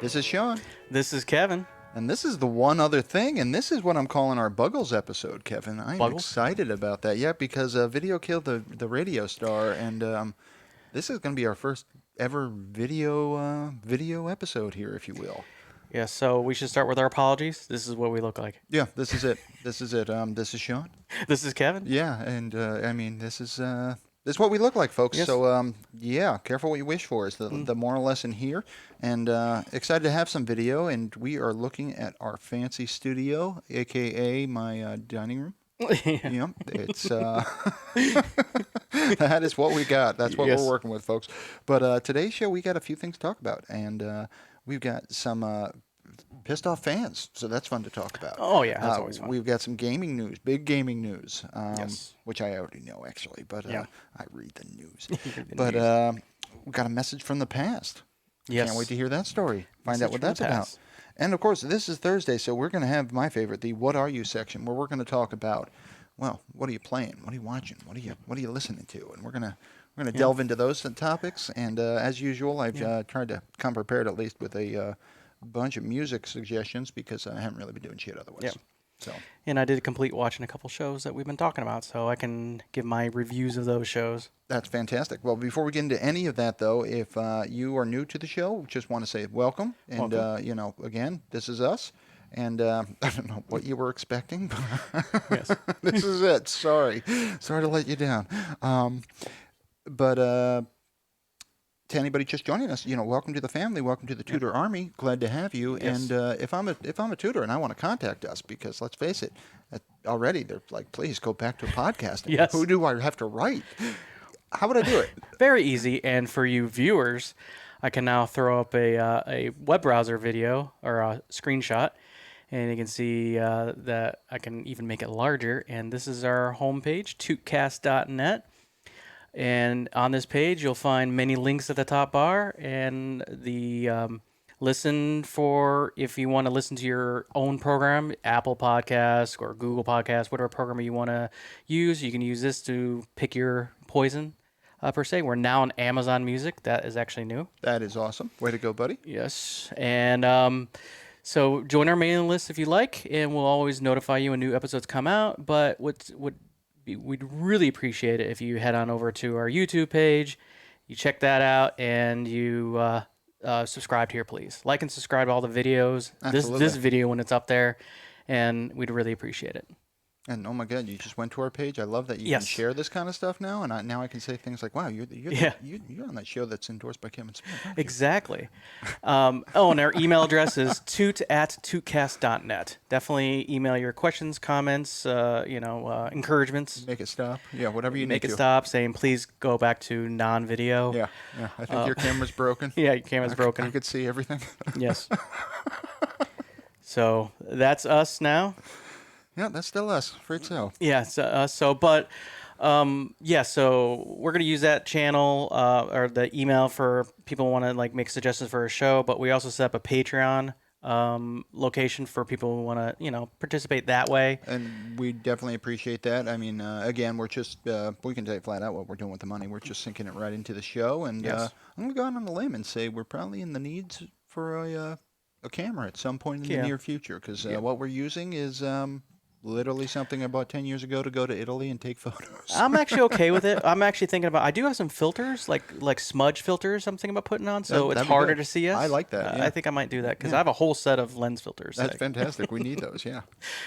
This is Sean. This is Kevin. And this is the one other thing, and this is what I'm calling our Buggles episode, Kevin. I'm Buggles? excited about that. Yeah, because video killed the radio star, and this is going to be our first ever video episode here, if you will. Yeah, so we should start with our apologies. This is what we look like. Yeah, this is it. This is it. This is Sean. This is Kevin. Yeah, and I mean, this is what we look like, folks. Yes. So yeah, careful what you wish for is the moral lesson here. And excited to have some video, and we are looking at our fancy studio, aka my dining room. Yeah, it's that is what we got. That's what we're working with, folks. But today's show, we got a few things to talk about, and we've got some pissed off fans, so that's fun to talk about. Oh yeah, that's always fun. We've got some gaming news, big gaming news, Yes. which I already know actually, but Yeah. I read the news. But We got a message from the past. yes. Can't wait to hear that story. Find Message out what from that's the about. past. And of course, this is Thursday, so we're going to have my favorite, the "What Are You" section, where we're going to talk about, well, what are you playing? What are you watching? What are you listening to? And we're gonna delve into those topics. And as usual, I've tried to come prepared at least with a bunch of music suggestions because I haven't really been doing shit otherwise. Yeah. So And I did complete watching a couple shows that we've been talking about, so I can give my reviews of those shows. that's fantastic. Well, before we get into any of that, though, if you are new to the show, just want to say welcome. And again, this is us. And I don't know what you were expecting, but Yes. this is it. Sorry to let you down. But to anybody just joining us, welcome to the family. Welcome to the Tutor Army. Glad to have you. Yes. And if I'm a tutor and I want to contact us, because let's face it, already they're like, please go back to podcasting. Yes. Who do I have to write? How would I do it? Very easy. And for you viewers, I can now throw up a web browser video or a screenshot, and you can see that I can even make it larger. And this is our homepage, tootcast.net. And on this page, you'll find many links at the top bar, and the listen for if you want to listen to your own program, Apple Podcasts or Google Podcasts, whatever program you want to use. You can use this to pick your poison, per se. We're now on Amazon Music. That is actually new. That is awesome. Way to go, buddy. Yes. And so join our mailing list if you like, and we'll always notify you when new episodes come out. But we'd really appreciate it if you head on over to our YouTube page, you check that out, and you subscribe here, please. Like and subscribe to all the videos. Absolutely. This video when it's up there, and we'd really appreciate it. And oh my God, you just went to our page. I love that you can Yes. share this kind of stuff now. And now I can say things like, "Wow, you're on that show that's endorsed by Kevin Smith." aren't you?" Exactly. And our email address is toot@tootcast.net. Definitely email your questions, comments, encouragements. Make it stop. Yeah, whatever you Make need it to. stop, saying please go back to non-video. Yeah. I think your camera's broken. Yeah, your camera's broken. I could see everything. Yes. So that's us now. Yeah, that's still us. Afraid so. Yeah. So we're gonna use that channel or the email for people who want to make suggestions for a show. But we also set up a Patreon location for people who want to participate that way. And we definitely appreciate that. I mean, again, we're just we can say flat out what we're doing with the money. We're just sinking it right into the show. And Yes. I'm gonna go out on a limb and say we're probably in the needs for a camera at some point in the near future because what we're using is literally something I bought 10 years ago to go to Italy and take photos. I'm actually okay with it. I'm actually thinking about. I do have some filters, like smudge filters. I'm thinking about putting on, so it's That'd be harder good. to see us. I like that, yeah. I think I might do that because I have a whole set of lens filters. That's fantastic. We need those, yeah.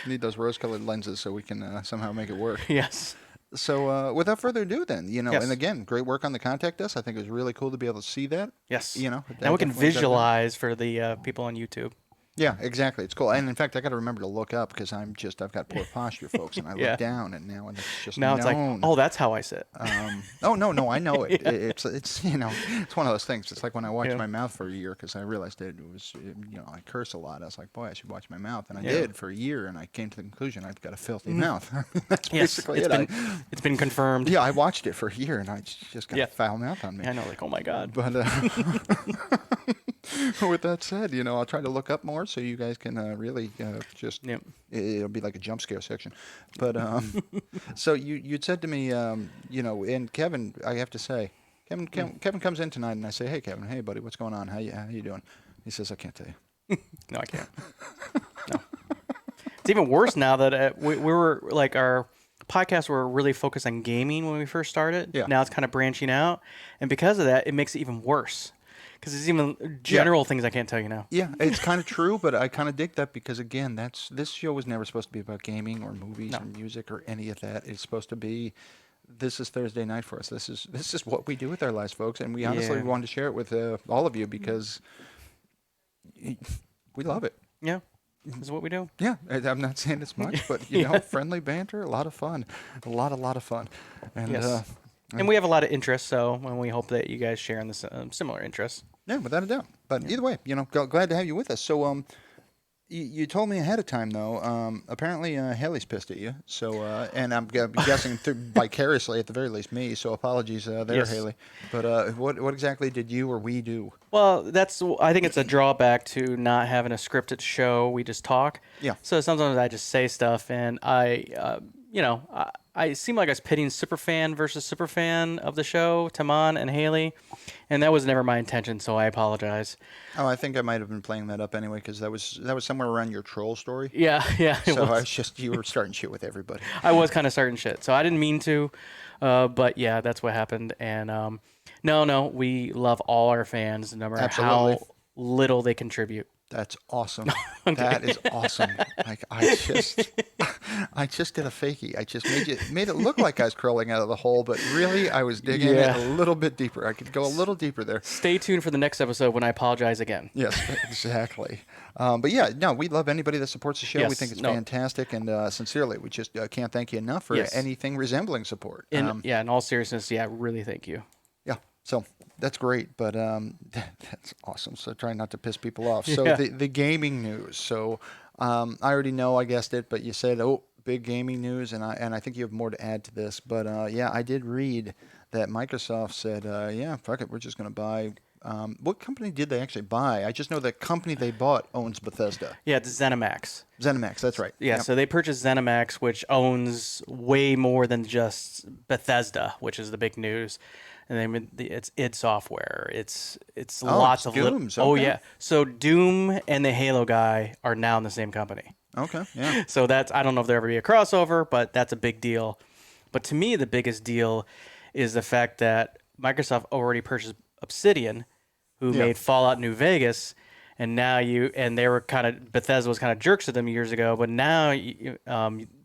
We need those rose-colored lenses so we can somehow make it work. Yes. So without further ado then, Yes. and again, great work on the Contact Us. I think it was really cool to be able to see that. Yes. Now Now we can visualize for the people on YouTube. Yeah, exactly. It's cool. And in fact, I got to remember to look up because I've got poor posture, folks, and I Yeah. look down and it's just Now known. it's like, oh, that's how I sit. No, I know it. Yeah. It's it's one of those things. It's like when I watched my mouth for a year because I realized it was I curse a lot. I was like, boy, I should watch my mouth, and I did for a year, and I came to the conclusion I've got a filthy mouth. That's basically it. It's been confirmed. Yeah, I watched it for a year, and I just got a foul mouth on me. I know, like, oh my God. But with that said, I'll try to look up more so you guys can really just. Yep. It'll be like a jump scare section. But so you'd said to me, and Kevin, I have to say, Kevin comes in tonight, and I say, hey, Kevin, hey, buddy, what's going on? How you doing? He says, I can't tell you. No, I can't. No. It's even worse now that we were like our podcasts were really focused on gaming when we first started. Yeah. Now it's kind of branching out, and because of that, it makes it even worse. Because there's even Yeah. general things I can't tell you now. Yeah, it's kind of true, but I kind of dig that because again, this show was never supposed to be about gaming or movies No. or music or any of that. It's supposed to be this is Thursday night for us. This is what we do with our lives, folks, and we honestly Yeah. wanted to share it with all of you because we love it. Yeah, this is what we do. Yeah, I'm not saying it's much, but you know, friendly banter, a lot of fun, a lot of fun, and Yes. And we have a lot of interests, so and we hope that you guys share in this similar interests. yeah, without a doubt. But either way, you know, glad to have you with us. So you told me ahead of time, though. Apparently, Haley's pissed at you. So, and I'm guessing vicariously, at the very least, me. So, apologies there, Yes. Haley. But what exactly did you or we do? Well, I think it's a drawback to not having a scripted show. We just talk. Yeah. So sometimes I just say stuff, and I seem like I was pitting superfan versus superfan of the show, Taman and Haley, and that was never my intention. So I apologize. Oh, I think I might have been playing that up anyway because that was somewhere around your troll story. Yeah, it So was. you were starting shit with everybody. I was kind of starting shit, so I didn't mean to, but yeah, that's what happened. And no, we love all our fans, no matter Absolutely. how little they contribute. That's awesome. That is awesome. Like I just did a fakie. I just made it look like I was crawling out of the hole, but really I was digging Yeah. it a little bit deeper. I could go a little deeper there. Stay tuned for the next episode when I apologize again. Yes, exactly. But yeah, no, we love anybody that supports the show. We Yes, think it's no. fantastic, and sincerely, we just can't thank you enough for Yes. anything resembling support. In all seriousness, yeah, really thank you. Yeah, so that's great, but that's awesome. So try not to piss people off. So Yeah. the gaming news. So I already know I guessed it, but you said, oh, big gaming news, and I think you have more to add to this. But yeah, I did read that Microsoft said, yeah, fuck it, we're just going to buy. What company did they actually buy? I just know the company they bought owns Bethesda. Yeah, it's ZeniMax. ZeniMax, that's right. Yeah, Yep. so they purchased ZeniMax, which owns way more than just Bethesda, which is the big news. And it's id Software. It's lots it's of Doom's, Oh okay. yeah, so Doom and the Halo guy are now in the same company. Okay, yeah. So I don't know if there'll ever be a crossover, but that's a big deal. But to me, the biggest deal is the fact that Microsoft already purchased Obsidian, who Yeah. made Fallout New Vegas, and now they were Bethesda was kind of jerks to them years ago, but now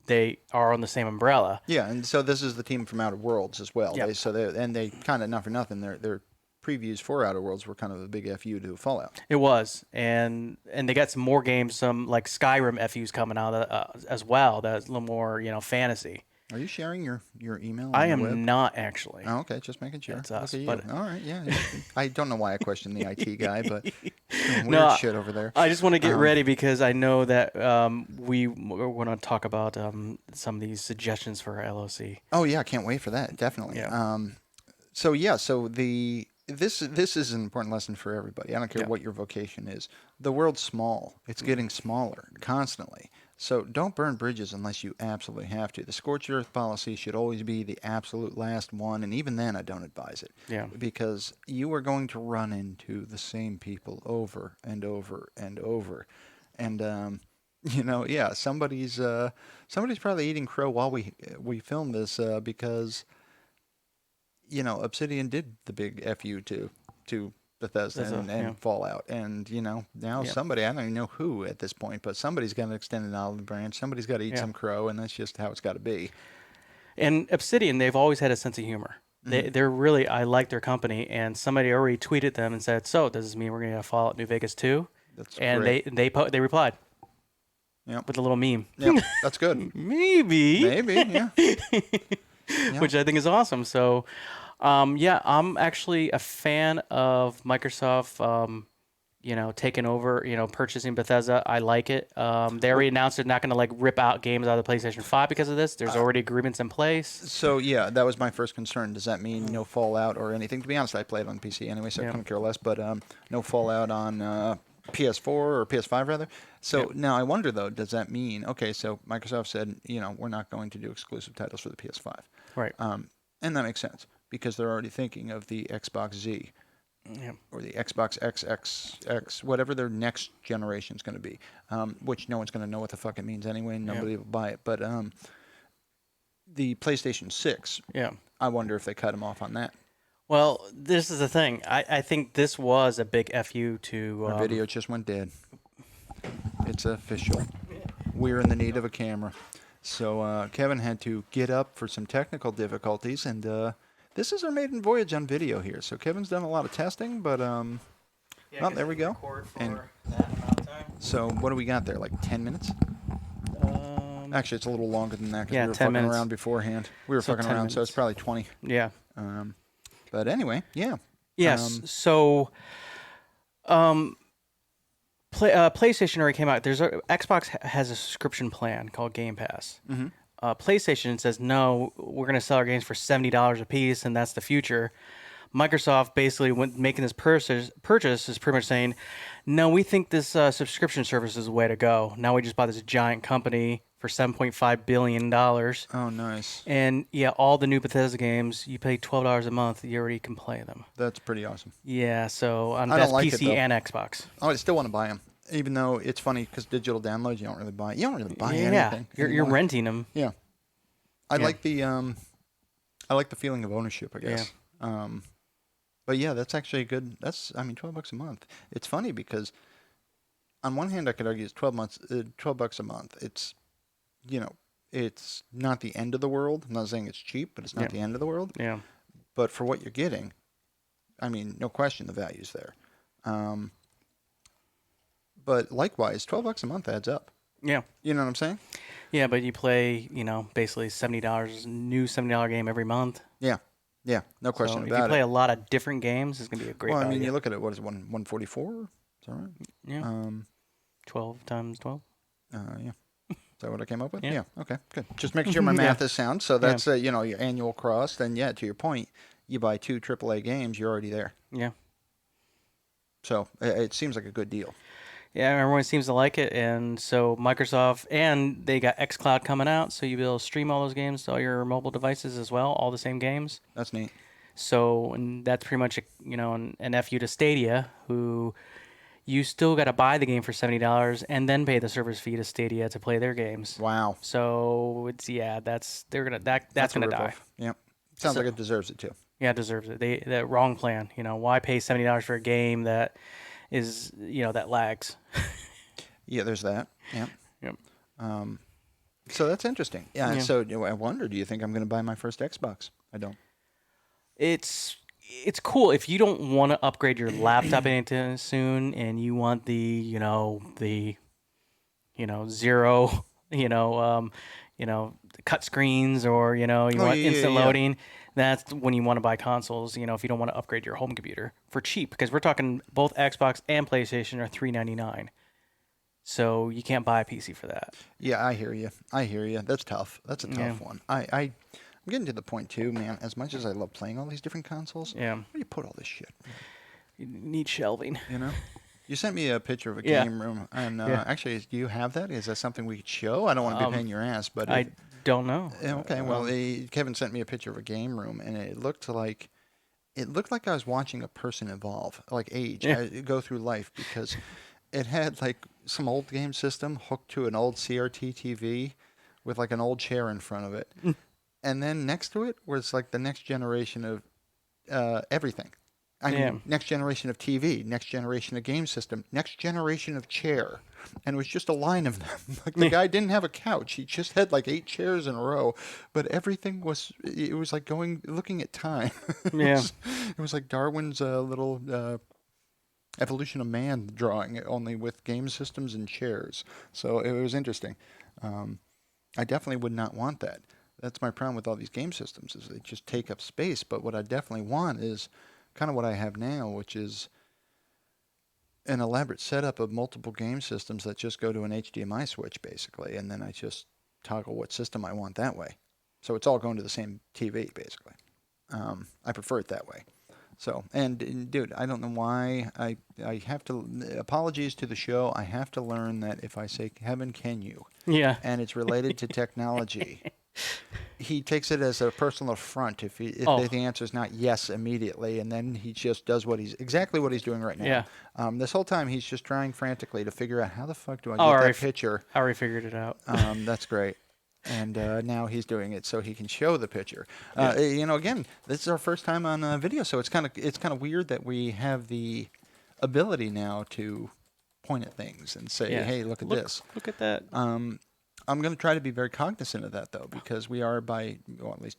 they are on the same umbrella. Yeah, and so this is the team from Outer Worlds as well. Yep. They kind of, not for nothing, their previews for Outer Worlds were kind of a big FU to Fallout. It was, and they got some more games, some like Skyrim FUs coming out as well. That's a little more fantasy. Are you sharing your email on I the am web? not actually. Oh, okay, just making sure. That's us, Look at you. but- All right, yeah. I don't know why I questioned the IT guy, but doing weird No, shit over there. I just want to get ready because I know that we're going to talk about some of these suggestions for our LOC. Oh yeah, I can't wait for that. Definitely. Yeah. So this is an important lesson for everybody. I don't care Yeah. what your vocation is. The world's small. It's getting smaller constantly. So don't burn bridges unless you absolutely have to. The scorched earth policy should always be the absolute last one, and even then I don't advise it. Yeah. Because you are going to run into the same people over and over and over. And yeah, somebody's probably eating crow while we film this because Obsidian did the big FU to Bethesda and yeah. Fallout, and now Yeah. somebody, I don't even know who at this point, but somebody's got to extend an olive branch. Somebody's got to eat Yeah. some crow, and that's just how it's got to be. And Obsidian, they've always had a sense of humor. They're really, I like their company, and somebody already tweeted them and said, "So does this mean we're going to have Fallout New Vegas 2?" That's And great. they replied Yep. with a little meme. Yep, that's good. Maybe. Maybe, yeah. Yeah. Which I think is awesome. So, yeah, I'm actually a fan of Microsoft, taking over, purchasing Bethesda. I like it. They already announced they're not going to rip out games out of the PlayStation 5 because of this. There's already agreements in place. So yeah, that was my first concern. Does that mean no Fallout or anything? To be honest, I played on PC anyway, so I Yeah. couldn't care less. But no Fallout on PS4 or PS5 rather. So now I wonder though, does that mean so Microsoft said we're not going to do exclusive titles for the PS5, Right. and that makes sense because they're already thinking of the Xbox Z. Yeah. or the Xbox XXX, whatever their next generation is going to be, which no one's going to know what the fuck it means anyway. Nobody will buy it. But the PlayStation 6, Yeah. I wonder if they cut them off on that. Well, this is the thing. I think this was a big FU to. Our video just went dead. It's official. We're in the need of a camera. So Kevin had to get up for some technical difficulties, and this is our maiden voyage on video here. So Kevin's done a lot of testing, but oh, there we go. And so what do we got there? Like 10 minutes? Actually, it's a little longer than that because yeah, we were 10 fucking minutes. around beforehand. We were So fucking 10 around, so it's minutes. probably 20. Yeah. But anyway, yeah. Yes. So, PlayStation already came out. Xbox has a subscription plan called Game Pass. Mm-hmm. PlayStation says no, we're going to sell our games for $70 a piece, and that's the future. Microsoft basically, when making this purchase, is pretty much saying, no, we think this subscription service is the way to go. Now we just bought this giant company for $7.5 billion. Oh, nice. And yeah, all the new Bethesda games, you pay $12 a month, you already can play them. That's pretty awesome. Yeah, so on I that's don't like it, PC though. and Xbox. Oh, I still want to buy them, even though it's funny because digital downloads you don't really buy. You don't really buy Yeah, anything. you're anymore. renting them. Yeah, I Yeah. like the feeling of ownership, I guess. But yeah, that's actually a good. That's $12 a month. It's funny because on one hand I could argue it's $12 a month. It's it's not the end of the world. I'm not saying it's cheap, but it's not Yeah. the end of the world. Yeah. But for what you're getting, no question the value's there. But likewise, $12 a month adds up. Yeah. You know what I'm saying? Yeah, but you play, basically $70, new $70 game every month. Yeah. Yeah, no question So about if you play it. a lot of different games, it's going to be a great Well, value. you look at it. What is it? 144? Is that right? Yeah. 12 times 12. Yeah. Is that what I came up with? Yeah. Okay, good. Just making sure my math is sound. So that's your annual cross. Then to your point, you buy 2 AAA games, you're already there. Yeah. So it seems like a good deal. Yeah, everyone seems to like it, and so Microsoft, and they got xCloud coming out, so you'll be able to stream all those games to all your mobile devices as well, all the same games. That's neat. So, and that's pretty much an FU to Stadia, who you still got to buy the game for $70 and then pay the service fee to Stadia to play their games. Wow. So that's gonna die. Yep. Sounds So- like it deserves it too. Yeah, it deserves it. The wrong plan. Why pay $70 for a game that is that lags? Yeah, there's that. Yeah. Yep. So that's interesting. Yeah. Yeah. So I wonder, do you think I'm going to buy my first Xbox? I don't. It's cool if you don't want to upgrade your laptop anytime soon, and you want the zero cut screens, or you want instant loading. That's when you want to buy consoles. If you don't want to upgrade your home computer for cheap, because we're talking both Xbox and PlayStation are $399. So you can't buy a PC for that. Yeah, I hear you. That's tough. That's a tough one. I'm getting to the point too, man. As much as I love playing all these different consoles, Yeah. where do you put all this shit? You need shelving. You sent me a picture of a Yeah. game room, and Yeah. actually, do you have that? Is that something we could show? I don't want to be paying your ass, but I don't know. okay. Well, Kevin sent me a picture of a game room, and it looked like I was watching a person evolve, like age, go through life, because it had like some old game system hooked to an old CRT TV with like an old chair in front of it, and then next to it was like the next generation of everything. Next generation of TV, next generation of game system, next generation of chair. And it was just a line of them. Like the guy didn't have a couch. He just had like 8 chairs in a row. But everything it was like looking at time. It was like Darwin's little evolution of man drawing, only with game systems and chairs. So it was interesting. I definitely would not want that. That's my problem with all these game systems, is they just take up space. But what I definitely want is kind of what I have now, which is an elaborate setup of multiple game systems that just go to an HDMI switch, basically, and then I just toggle what system I want that way. So it's all going to the same TV, basically. I prefer it that way. So, and dude, I don't know why I have to, apologies to the show, I have to learn that if I say, Kevin, can you? Yeah. And it's related to technology, he takes it as a personal affront if Oh, the answer is not yes immediately, and then he just does exactly what he's doing right now. yeah. This whole time he's just trying frantically to figure out how the fuck do I I get already, that picture. I already figured it out. That's great. And now he's doing it so he can show the picture. Yeah. Again, this is our first time on video, so it's kind of weird that we have the ability now to point at things and say, Yeah. "Hey, look at this." Look at that. I'm going to try to be very cognizant of that, though, because we are well, at least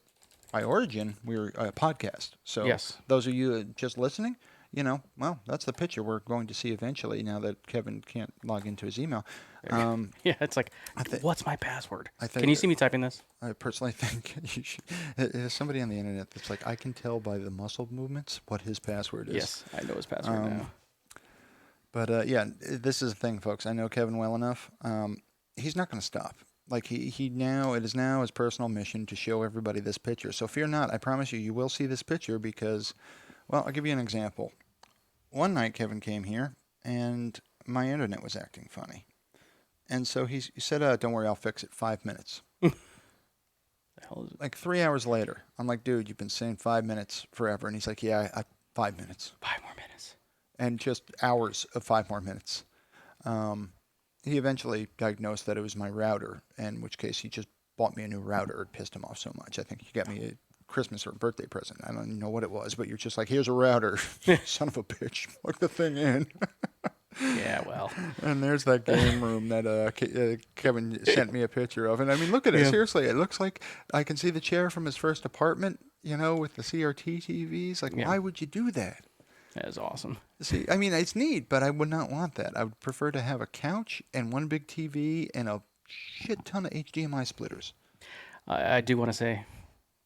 by origin, we're a podcast. So Yes. those of you just listening, well, that's the picture we're going to see eventually now that Kevin can't log into his email. Yeah, it's like, I thi- what's my password? I think Can you see me typing this? I personally think there's somebody on the internet that's like, I can tell by the muscle movements what his password is. Yes, I know his password now. But yeah, this is the thing, folks. I know Kevin well enough. He's not going to stop. Like it is now his personal mission to show everybody this picture. So fear not. I promise you will see this picture because, well, I'll give you an example. One night Kevin came here and my internet was acting funny. And so he said, don't worry, I'll fix it. 5 minutes. The hell is it? Like 3 hours later, I'm like, dude, you've been saying 5 minutes forever. And he's like, yeah, 5 minutes. 5 more minutes. And just hours of 5 more minutes. He eventually diagnosed that it was my router, in which case he just bought me a new router. It pissed him off so much. I think he got me a Christmas or birthday present. I don't even know what it was, but you're just like, here's a router. Son of a bitch. Plug the thing in. Yeah, well. And there's that game room that Kevin sent me a picture of. And I mean, look at it. Yeah. Seriously, it looks like I can see the chair from his first apartment, with the CRT TVs. Like, Yeah. why would you do that? That is awesome. See, I mean, it's neat, but I would not want that. I would prefer to have a couch and one big TV and a shit ton of HDMI splitters. I do want to say,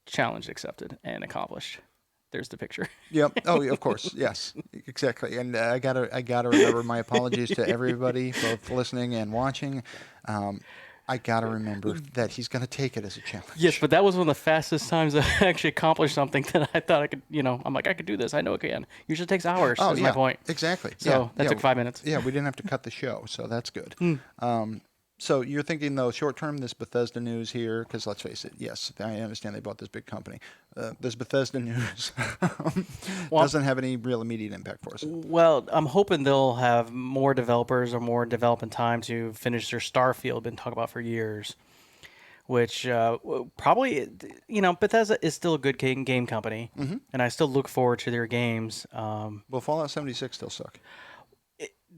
challenge accepted and accomplished. There's the picture. Yep. Oh, yeah, of course. Yes, exactly. And I gotta remember my apologies to everybody, both listening and watching. I gotta remember that he's gonna take it as a challenge. Yes, but that was one of the fastest times I actually accomplished something that I thought I could, I'm like, I could do this. I know I can. Usually it takes hours, Oh, is yeah, my point. exactly. So that took 5 minutes. Yeah, we didn't have to cut the show, so that's good. So you're thinking, though, short term, this Bethesda news here, because let's face it, yes, I understand they bought this big company. This Bethesda news doesn't have any real immediate impact for us. Well, I'm hoping they'll have more developers or more development time to finish their Starfield been talking about for years. Which probably, Bethesda is still a good game company, and I still look forward to their games. Will Fallout 76 still suck?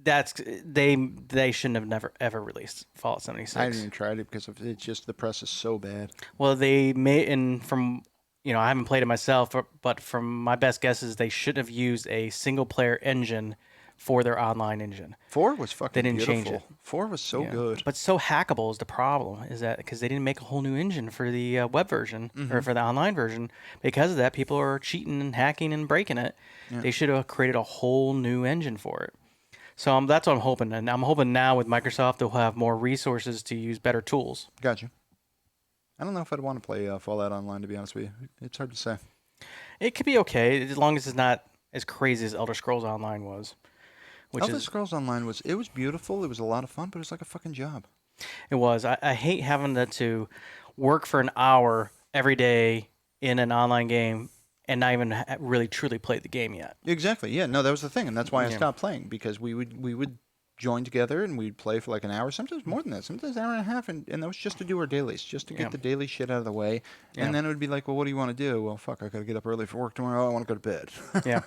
They shouldn't have never ever released Fallout 76. I didn't even try it because it's just the press is so bad. Well, they may, and from I haven't played it myself, but from my best guesses, they should have used a single player engine for their online engine. 4 was fucking They didn't beautiful. change it. 4 was so Yeah. good. But so hackable is the problem, is that because they didn't make a whole new engine for the web version or for the online version. Because of that, people are cheating and hacking and breaking it. Yeah. They should have created a whole new engine for it. So that's what I'm hoping. And I'm hoping now with Microsoft, they'll have more resources to use better tools. Gotcha. I don't know if I'd want to play Fallout Online, to be honest with you. It's hard to say. It could be okay, as long as it's not as crazy as Elder Scrolls Online was. Elder Scrolls Online was beautiful. It was a lot of fun, but it was like a fucking job. It was. I hate having to work for an hour every day in an online game and not even really truly play the game yet. Exactly. Yeah. No, that was the thing, and that's why I Yeah. stopped playing, because we would join together and we'd play for like an hour, sometimes more than that, sometimes an hour and a half, and that was just to do our dailies, just to get Yeah. the daily shit out of the way. Yeah. And then it would be like, well, what do you want to do? Well, fuck, I got to get up early for work tomorrow. I want to go to bed. Yeah.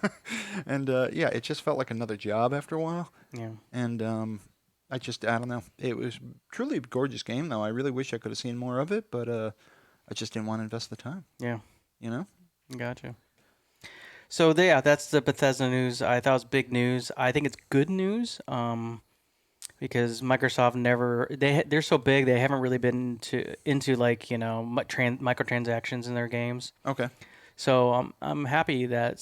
And yeah, it just felt like another job after a while. Yeah. And I don't know. It was truly a gorgeous game, though. I really wish I could have seen more of it, but I just didn't want to invest the time. Yeah. You know? Gotcha. So yeah, that's the Bethesda news. I thought it was big news. I think it's good news because Microsoft they're so big they haven't really been into like microtransactions in their games. Okay. So I'm happy that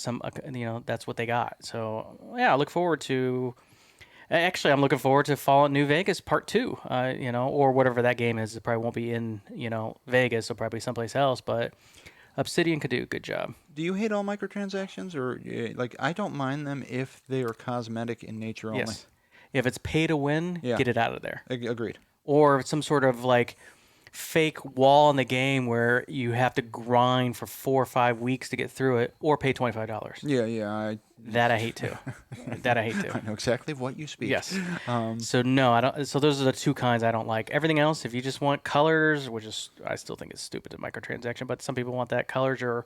that's what they got. So yeah, I look forward to. Actually, I'm looking forward to Fallout New Vegas Part 2. Or whatever that game is. It probably won't be in Vegas. It'll probably be someplace else, but. Obsidian could do a good job. Do you hate all microtransactions, or like I don't mind them if they are cosmetic in nature only? Yes. If it's pay to win, Yeah. get it out of there. Agreed. Or some sort of like fake wall in the game where you have to grind for 4 or 5 weeks to get through it, or pay $25. Yeah. That I hate too. That I hate too. I know exactly what you speak. Yes. So no, I don't. So those are the two kinds I don't like. Everything else, if you just want colors, which is I still think it's stupid to microtransaction, but some people want that colors or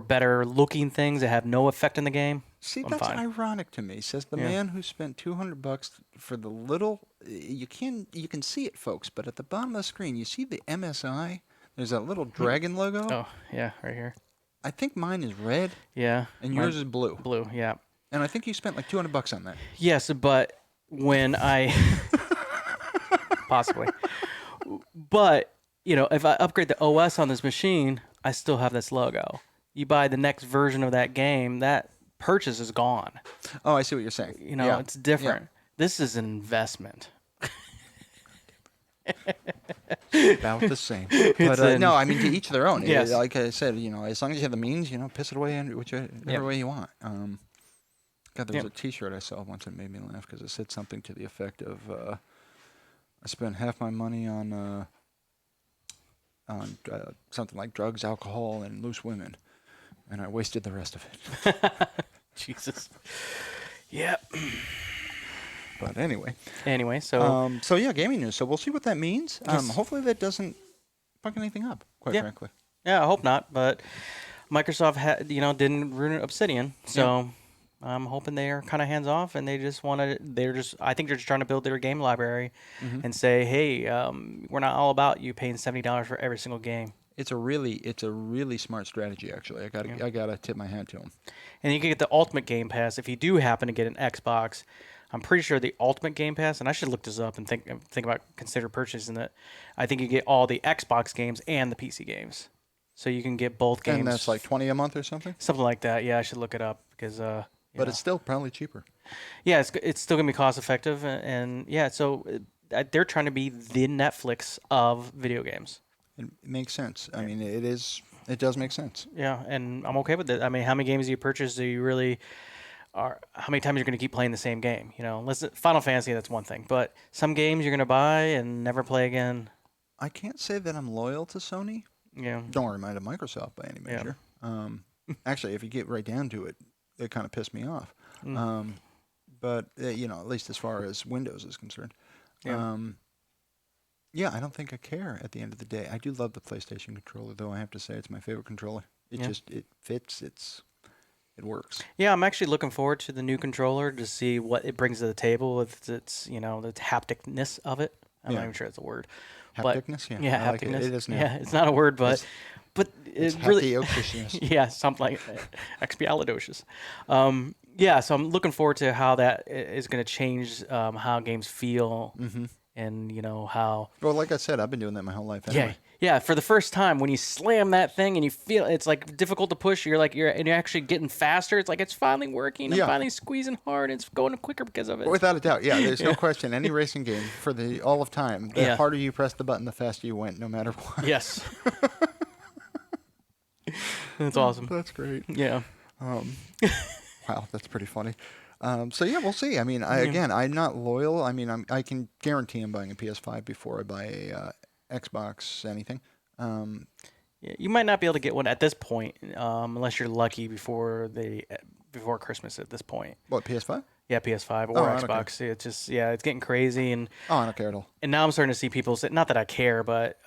better looking things that have no effect in the game. See, I'm that's fine. ironic to me. Says the Yeah. man who spent $200 for the little. You can see it, folks, but at the bottom of the screen, you see the MSI. There's a little dragon logo. Oh yeah, right here. I think mine is red Yeah. and yours is blue. Blue. Yeah. And I think you spent like $200 on that. Yes, but when I possibly, but if I upgrade the OS on this machine, I still have this logo. You buy the next version of that game, that purchase is gone. Oh, I see what you're saying. Yeah. It's different. This is an investment. About the same. But no, I mean, to each their own. Yes. Like I said, as long as you have the means, piss it away in whichever way you want. God, there was a T-shirt I saw once that made me laugh because it said something to the effect of, "I spent half my money on something like drugs, alcohol, and loose women, and I wasted the rest of it." Jesus. Yeah. But anyway. So Yeah, gaming news. So we'll see what that means. Yes. Hopefully that doesn't fuck anything up. Quite Yeah. frankly. yeah, I hope not. But Microsoft didn't ruin Obsidian, so. I'm hoping they are kind of hands off, and they just I think they're just trying to build their game library and say, hey, we're not all about you paying $70 for every single game. It's a really smart strategy, actually. I gotta tip my hat to them. And you can get the Ultimate Game Pass if you do happen to get an Xbox. I'm pretty sure the Ultimate Game Pass, and I should look this up and think about consider purchasing it. I think you get all the Xbox games and the PC games, so you can get both games. And that's like $20 a month or something. Something like that. Yeah, I should look it up because. But it's still probably cheaper. Yeah, it's still gonna be cost effective, and yeah, so they're trying to be the Netflix of video games. It makes sense. I mean, it does make sense. Yeah, and I'm okay with it. I mean, how many games do you purchase? Do you really are? How many times you're gonna keep playing the same game? Final Fantasy, that's one thing, but some games you're gonna buy and never play again. I can't say that I'm loyal to Sony. Yeah. Don't remind of Microsoft by any measure. Actually, if you get right down to it, it kind of pissed me off. But at least as far as Windows is concerned. Yeah, I don't think I care at the end of the day. I do love the PlayStation controller, though. I have to say it's my favorite controller. It fits. It works. Yeah, I'm actually looking forward to the new controller to see what it brings to the table with its the hapticness of it. I'm not even sure it's a word. Hapticness, but, yeah. I hapticness. like it. It is now. Yeah, it's not a word, but it's it really haptiousness. yeah, something like expialidocious. Yeah, so I'm looking forward to how that is going to change how games feel, and how. Well, like I said, I've been doing that my whole life. Anyway. Yeah. For the first time, when you slam that thing and you feel it's like difficult to push, you're actually getting faster. It's like it's finally working. I'm finally squeezing hard. It's going quicker because of it. Without a doubt, yeah. There's no question. Any racing game for all of time, the harder you press the button, the faster you went, no matter what. Yes. That's awesome. That's great. Yeah. Wow, that's pretty funny. So yeah, we'll see. I mean, I'm not loyal. I mean, I can guarantee I'm buying a PS5 before I buy a Xbox anything. Yeah, you might not be able to get one at this point, unless you're lucky before Christmas. At this point. What, PS5? Yeah, PS5 or Xbox. It's just it's getting crazy, and I don't care at all. And now I'm starting to see people say, not that I care, but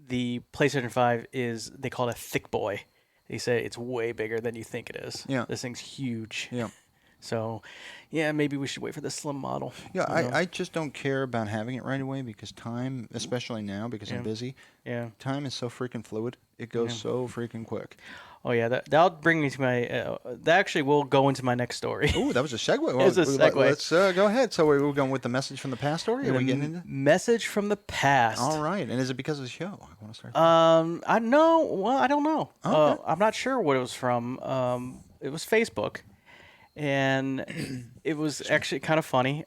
the PlayStation 5 they call it a thick boy. They say it's way bigger than you think it is. Yeah. This thing's huge. Yeah. So, maybe we should wait for the slim model. Yeah, I just don't care about having it right away because time, especially now because I'm busy, time is so freaking fluid. It goes so freaking quick. Oh, yeah, that'll bring me to my... that actually will go into my next story. Ooh, that was a segue. Well, It's a segue. Let's go ahead. So we're going with the message from the past story? Are we getting into Message from the past. All right. And is it because of the show? I want to start. I know. Well, I don't know. Okay. I'm not sure what it was from. It was Facebook, and it was actually kind of funny.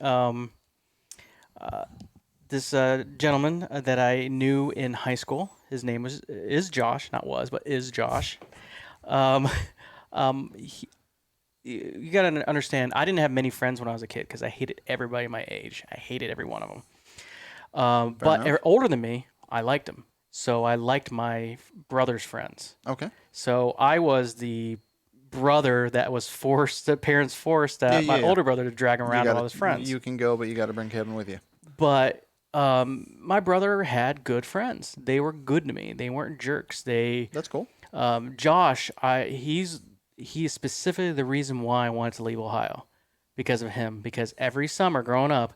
This gentleman that I knew in high school, his name is Josh, not was, but is Josh. You gotta understand, I didn't have many friends when I was a kid because I hated everybody my age. I hated every one of them. But enough. older than me, I liked him. So I liked my brother's friends. Okay. So I was the brother that was forced, the parents forced Yeah, my yeah. older brother to drag him You around to got all to his friends. You can go, but you got to bring Kevin with you. But my brother had good friends. They were good to me. They weren't jerks. That's cool. Josh, he is specifically the reason why I wanted to leave Ohio, because of him. Because every summer growing up,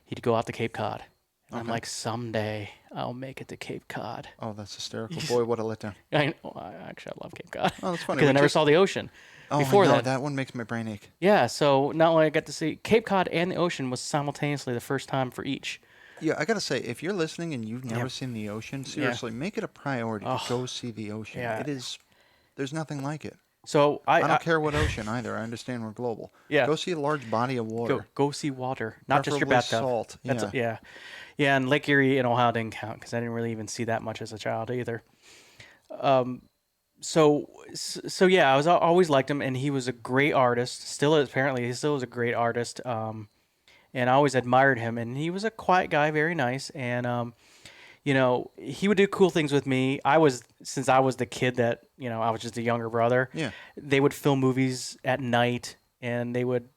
he'd go out to Cape Cod, and I'm Okay. like, someday I'll make it to Cape Cod. Oh, that's hysterical. Boy, what a letdown. Actually, I love Cape Cod Oh, that's funny. because I never saw the ocean Oh, before I know. then. That one makes my brain ache. Yeah, so not only I got to see Cape Cod and the ocean was simultaneously the first time for each. Yeah, I gotta say, if you're listening and you've never Yeah. seen the ocean, Yeah. seriously, make it a priority to Oh, go see the ocean. yeah. It is, there's nothing like it. So I don't care what ocean either. I understand we're global. Yeah. Go see a large body of water. Go see water, not just your Preferably bathtub. salt. That's Yeah. yeah. And Lake Erie in Ohio didn't count because I didn't really even see that much as a child either. So yeah, always liked him, and he was a great artist. Still is, apparently he still is a great artist. And I always admired him, and he was a quiet guy, very nice, and he would do cool things with me. Since I was the kid that, I was just a younger brother. Yeah. They would film movies at night, and they would,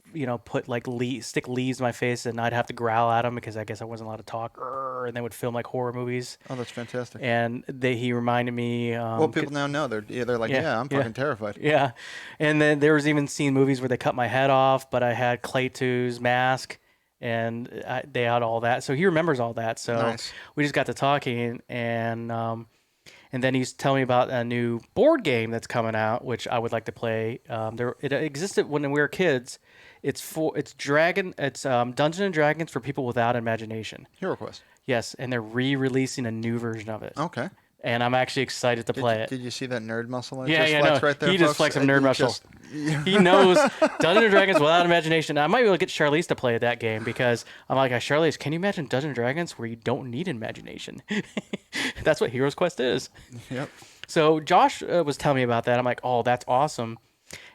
put like stick leaves in my face, and I'd have to growl at them because I guess I wasn't allowed to talk. And they would film like horror movies, Oh, that's fantastic. and he reminded me. Well, people now know. They're like, yeah, I'm fucking terrified. Yeah, and then there was even seen movies where they cut my head off, but I had Clayton's mask, and they had all that. So he remembers all that. So Nice. we just got to talking, and then he's telling me about a new board game that's coming out, which I would like to play. It existed when we were kids. It's Dungeons and Dragons for people without imagination. Hero Quest. Yes, and they're re-releasing a new version of it. Okay. And I'm actually excited to play it. Did you see that nerd muscle? I Yeah, just yeah, flexed no. right there, He just folks? flexed some And nerd he muscle. He knows Dungeons and Dragons without imagination. I might be able to get Charlize to play that game because I'm like, Charlize, can you imagine Dungeons and Dragons where you don't need imagination? That's what Heroes Quest is. Yep. So Josh was telling me about that. I'm like, oh, that's awesome.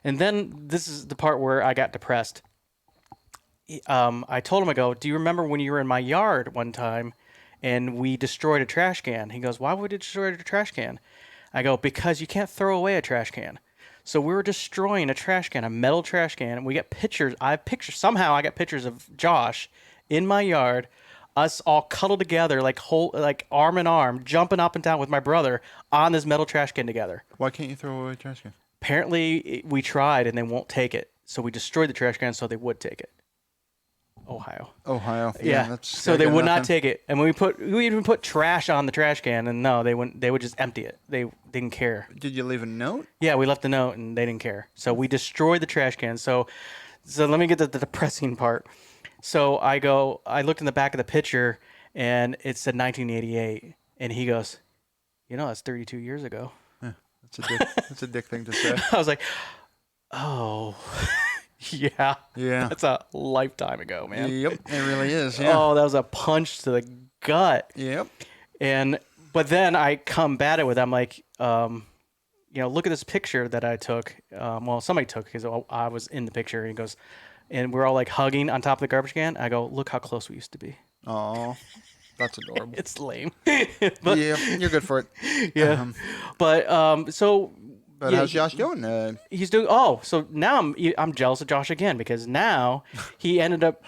And then this is the part where I got depressed. I told him, I go, do you remember when you were in my yard one time and we destroyed a trash can? He goes, why would we destroy a trash can? I go, because you can't throw away a trash can. So we were destroying a trash can, a metal trash can, and we got pictures. Somehow I got pictures of Josh in my yard, us all cuddled together, like arm in arm, jumping up and down with my brother on this metal trash can together. Why can't you throw away a trash can? Apparently we tried and they won't take it. So we destroyed the trash can so they would take it. Ohio. Yeah. So they would not take it, and when we even put trash on the trash can, and no, they wouldn't. They would just empty it. They didn't care. Did you leave a note? Yeah, we left a note, and they didn't care. So we destroyed the trash can. So let me get to the depressing part. So I looked in the back of the picture, and it said 1988, and he goes, that's 32 years ago. Yeah, that's a dick thing to say. I was like, oh. Yeah. That's a lifetime ago, man. Yep, it really is. Yeah. Oh, that was a punch to the gut. Yep. But then I combat it with, I'm like, look at this picture that I took. Somebody took because I was in the picture. And he goes, and we're all like hugging on top of the garbage can. I go, look how close we used to be. Oh, that's adorable. It's lame. But, yeah, you're good for it. Yeah. But so. But Yeah, how's Josh doing? He's doing. Oh, so now I'm jealous of Josh again because now he ended up.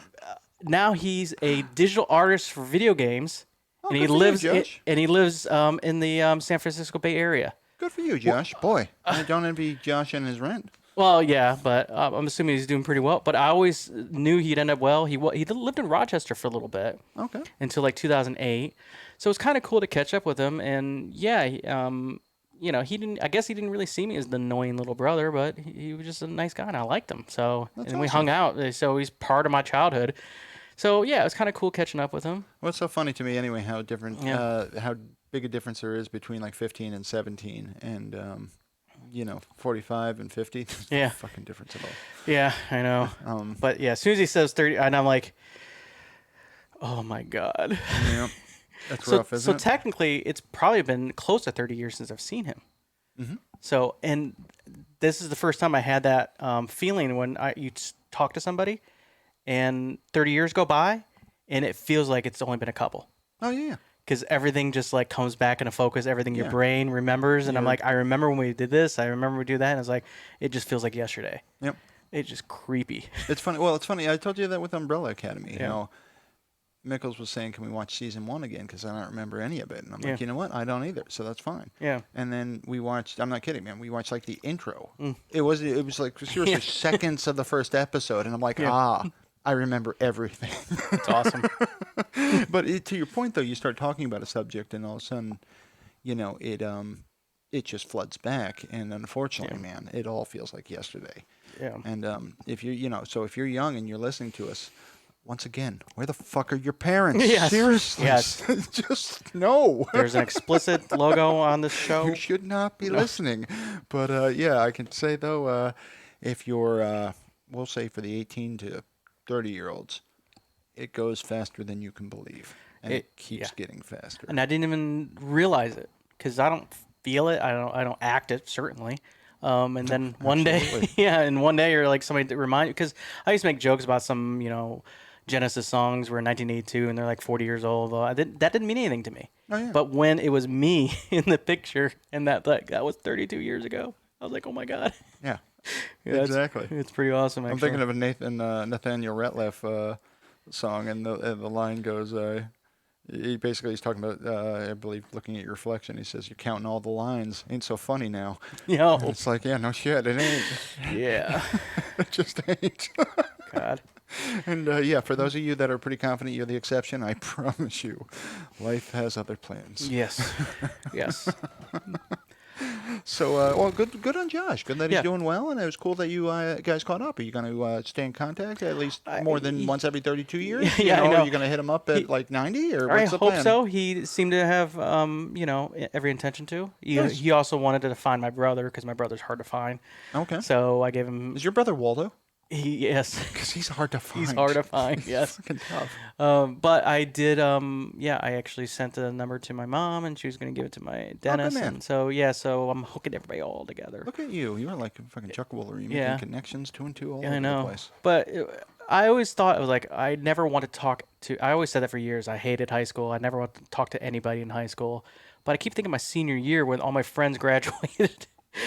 Now he's a digital artist for video games, and he good for you, lives Josh. in the San Francisco Bay Area. Good for you, Josh. Boy, I don't envy Josh and his rent. Well, yeah, but I'm assuming he's doing pretty well. But I always knew he'd end up well. He lived in Rochester for a little bit. Okay. Until like 2008, so it's kind of cool to catch up with him. And yeah, he didn't. I guess he didn't really see me as the annoying little brother, but he was just a nice guy, and I liked him. So That's we awesome. hung out. So he's part of my childhood. So yeah, it was kind of cool catching up with him. What's so funny to me anyway? How different, Yeah. how big a difference there is between like 15 and 17, and 45 and 50. Yeah. Fucking difference at all. Yeah, I know. But yeah, as soon as he says 30, and I'm like, oh my god. Yeah. That's rough, isn't so it? technically, it's probably been close to 30 years since I've seen him. Mm-hmm. So, and this is the first time I had that feeling when you talk to somebody, and 30 years go by, and it feels like it's only been a couple. Oh yeah. because everything just like comes back into focus. Everything your Yeah. brain remembers, and I'm You're- like, I remember when we did this. I remember we do that, and it's like it just feels like yesterday. Yep. It's just creepy. It's funny. Well, it's funny. I told you that with Umbrella Academy. Yeah. Mickles was saying, "Can we watch season 1 again?" Because I don't remember any of it. And I'm Yeah. like, you know what? I don't either. So that's fine. Yeah. And then we watched. I'm not kidding, man. We watched like the intro. Mm. It was like seriously Yeah. seconds of the first episode, and I'm like, Yeah. I remember everything. It's awesome. But to your point, though, you start talking about a subject, and all of a sudden, it just floods back, and unfortunately, man, it all feels like yesterday. Yeah. And if if you're young and you're listening to us, once again, where the fuck are your parents? Yes. Seriously, Yes. just no. There's an explicit logo on this show. You should not be listening. But yeah, I can say though, if you're, we'll say for the 18 to 30-year-olds, it goes faster than you can believe, and it keeps getting faster. And I didn't even realize it because I don't feel it. I don't act it certainly. And then one day, Absolutely. and one day you're like somebody to remind you, because I used to make jokes about some, Genesis songs were in 1982 and they're like 40 years old. Well, that didn't mean anything to me. Oh, yeah. But when it was me in the picture and that was 32 years ago, I was like, oh my God. Yeah, Yeah, exactly. It's pretty awesome, actually. I'm thinking of a Nathaniel Rateliff song, and the line goes, he's talking about, I believe, looking at your reflection. He says, "You're counting all the lines. Ain't so funny now." Yo. It's like, yeah, no shit, it ain't. Yeah. It just ain't. God. And yeah, for those of you that are pretty confident you're the exception, I promise you, life has other plans. Yes. Yes. So, well, good on Josh. Good that he's Yeah. doing well, and it was cool that you guys caught up. Are you going to stay in contact at least more than once every 32 years? Yeah, I know. Are you going to hit him up at like 90, or I what's the hope plan? so. He seemed to have, every intention to. Nice. He also wanted to find my brother because my brother's hard to find. Okay. So I gave him. Is your brother Waldo? Yes. Because he's hard to find. He's hard to find. Yes. Fucking tough. But I did. I actually sent a number to my mom, and she was going to give it to my dentist. man. And so I'm hooking everybody all together. Look at you. You are like fucking Chuck Woolery. You're Yeah. making connections 2 and 2 all Yeah, over I know. the place. But I always thought it was like I never want to talk to. I always said that for years. I hated high school. I never want to talk to anybody in high school. But I keep thinking my senior year when all my friends graduated.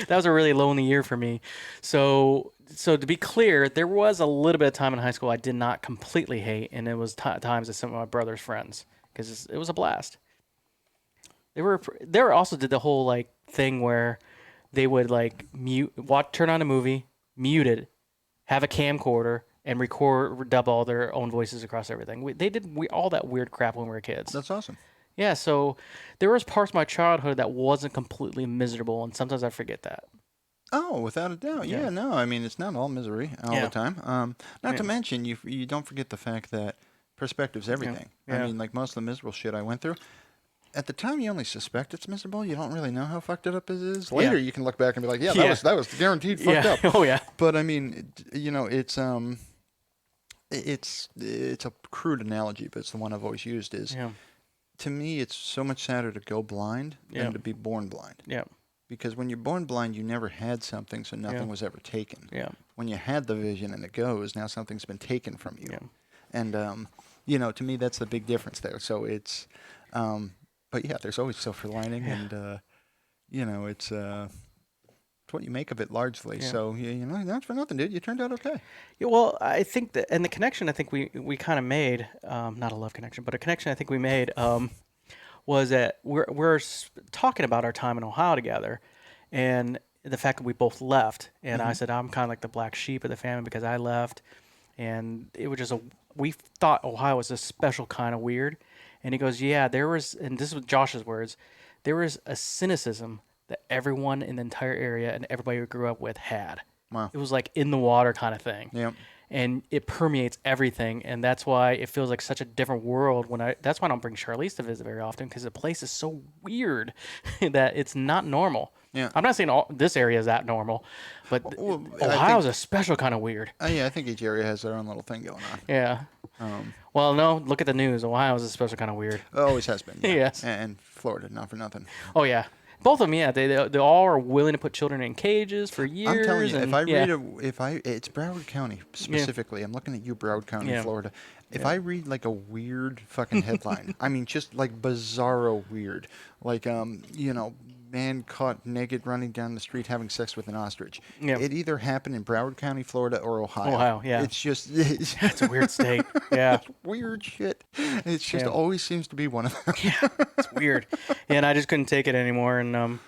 That was a really lonely year for me. So to be clear, there was a little bit of time in high school I did not completely hate, and it was times with some of my brother's friends because it was a blast. They were also did the whole like thing where they would like turn on a movie, mute it, have a camcorder, and dub all their own voices across everything. They did all that weird crap when we were kids. That's awesome. Yeah, so there was parts of my childhood that wasn't completely miserable, and sometimes I forget that. Oh, without a doubt. Yeah, no, I mean, it's not all misery all the time. Not to mention, you don't forget the fact that perspective's everything. Yeah. I mean, like most of the miserable shit I went through, at the time you only suspect it's miserable. You don't really know how fucked it up it is. Later, you can look back and be like, yeah, that was guaranteed fucked up. Oh, yeah. But I mean, it's a crude analogy, but it's the one I've always used is, to me, it's so much sadder to go blind than to be born blind. Yeah. Because when you're born blind, you never had something, so nothing was ever taken. Yeah. When you had the vision and it goes, now something's been taken from you. Yeah. And, to me, that's the big difference there. So it's, but yeah, there's always silver lining, and, it's what you make of it largely. Yeah. So, not for nothing, dude. You turned out okay. Yeah, well, I think that, and the connection I think we kind of made, not a love connection, but a connection I think we made, was that we're talking about our time in Ohio together, and the fact that we both left. And I said I'm kind of like the black sheep of the family because I left, and it was just we thought Ohio was a special kind of weird. And he goes, yeah, there was, and this was Josh's words, there was a cynicism that everyone in the entire area and everybody we grew up with had. Wow. It was like in the water kind of thing. Yep. And it permeates everything, and that's why it feels like such a different world. That's why I don't bring Charlize to visit very often, because the place is so weird that it's not normal. Yeah. I'm not saying this area is that normal, but Ohio's a special kind of weird. Yeah, I think each area has their own little thing going on. Yeah. Well, no, look at the news. Ohio's a special kind of weird. It always has been. Yeah. Yes. And Florida, not for nothing. Oh yeah. Both of them, yeah, they all are willing to put children in cages for years. I'm telling you, and, if I read it's Broward County specifically. I'm looking at you, Broward County, Yeah. Florida. If Yeah. I read like a weird fucking headline, I mean, just like bizarro weird, like man caught naked running down the street having sex with an ostrich. Yeah. It either happened in Broward County, Florida, or Ohio. Ohio, yeah. It's just It's a weird state. Yeah. weird shit. It just Yeah. always seems to be one of them. Yeah. It's weird. Yeah, and I just couldn't take it anymore. And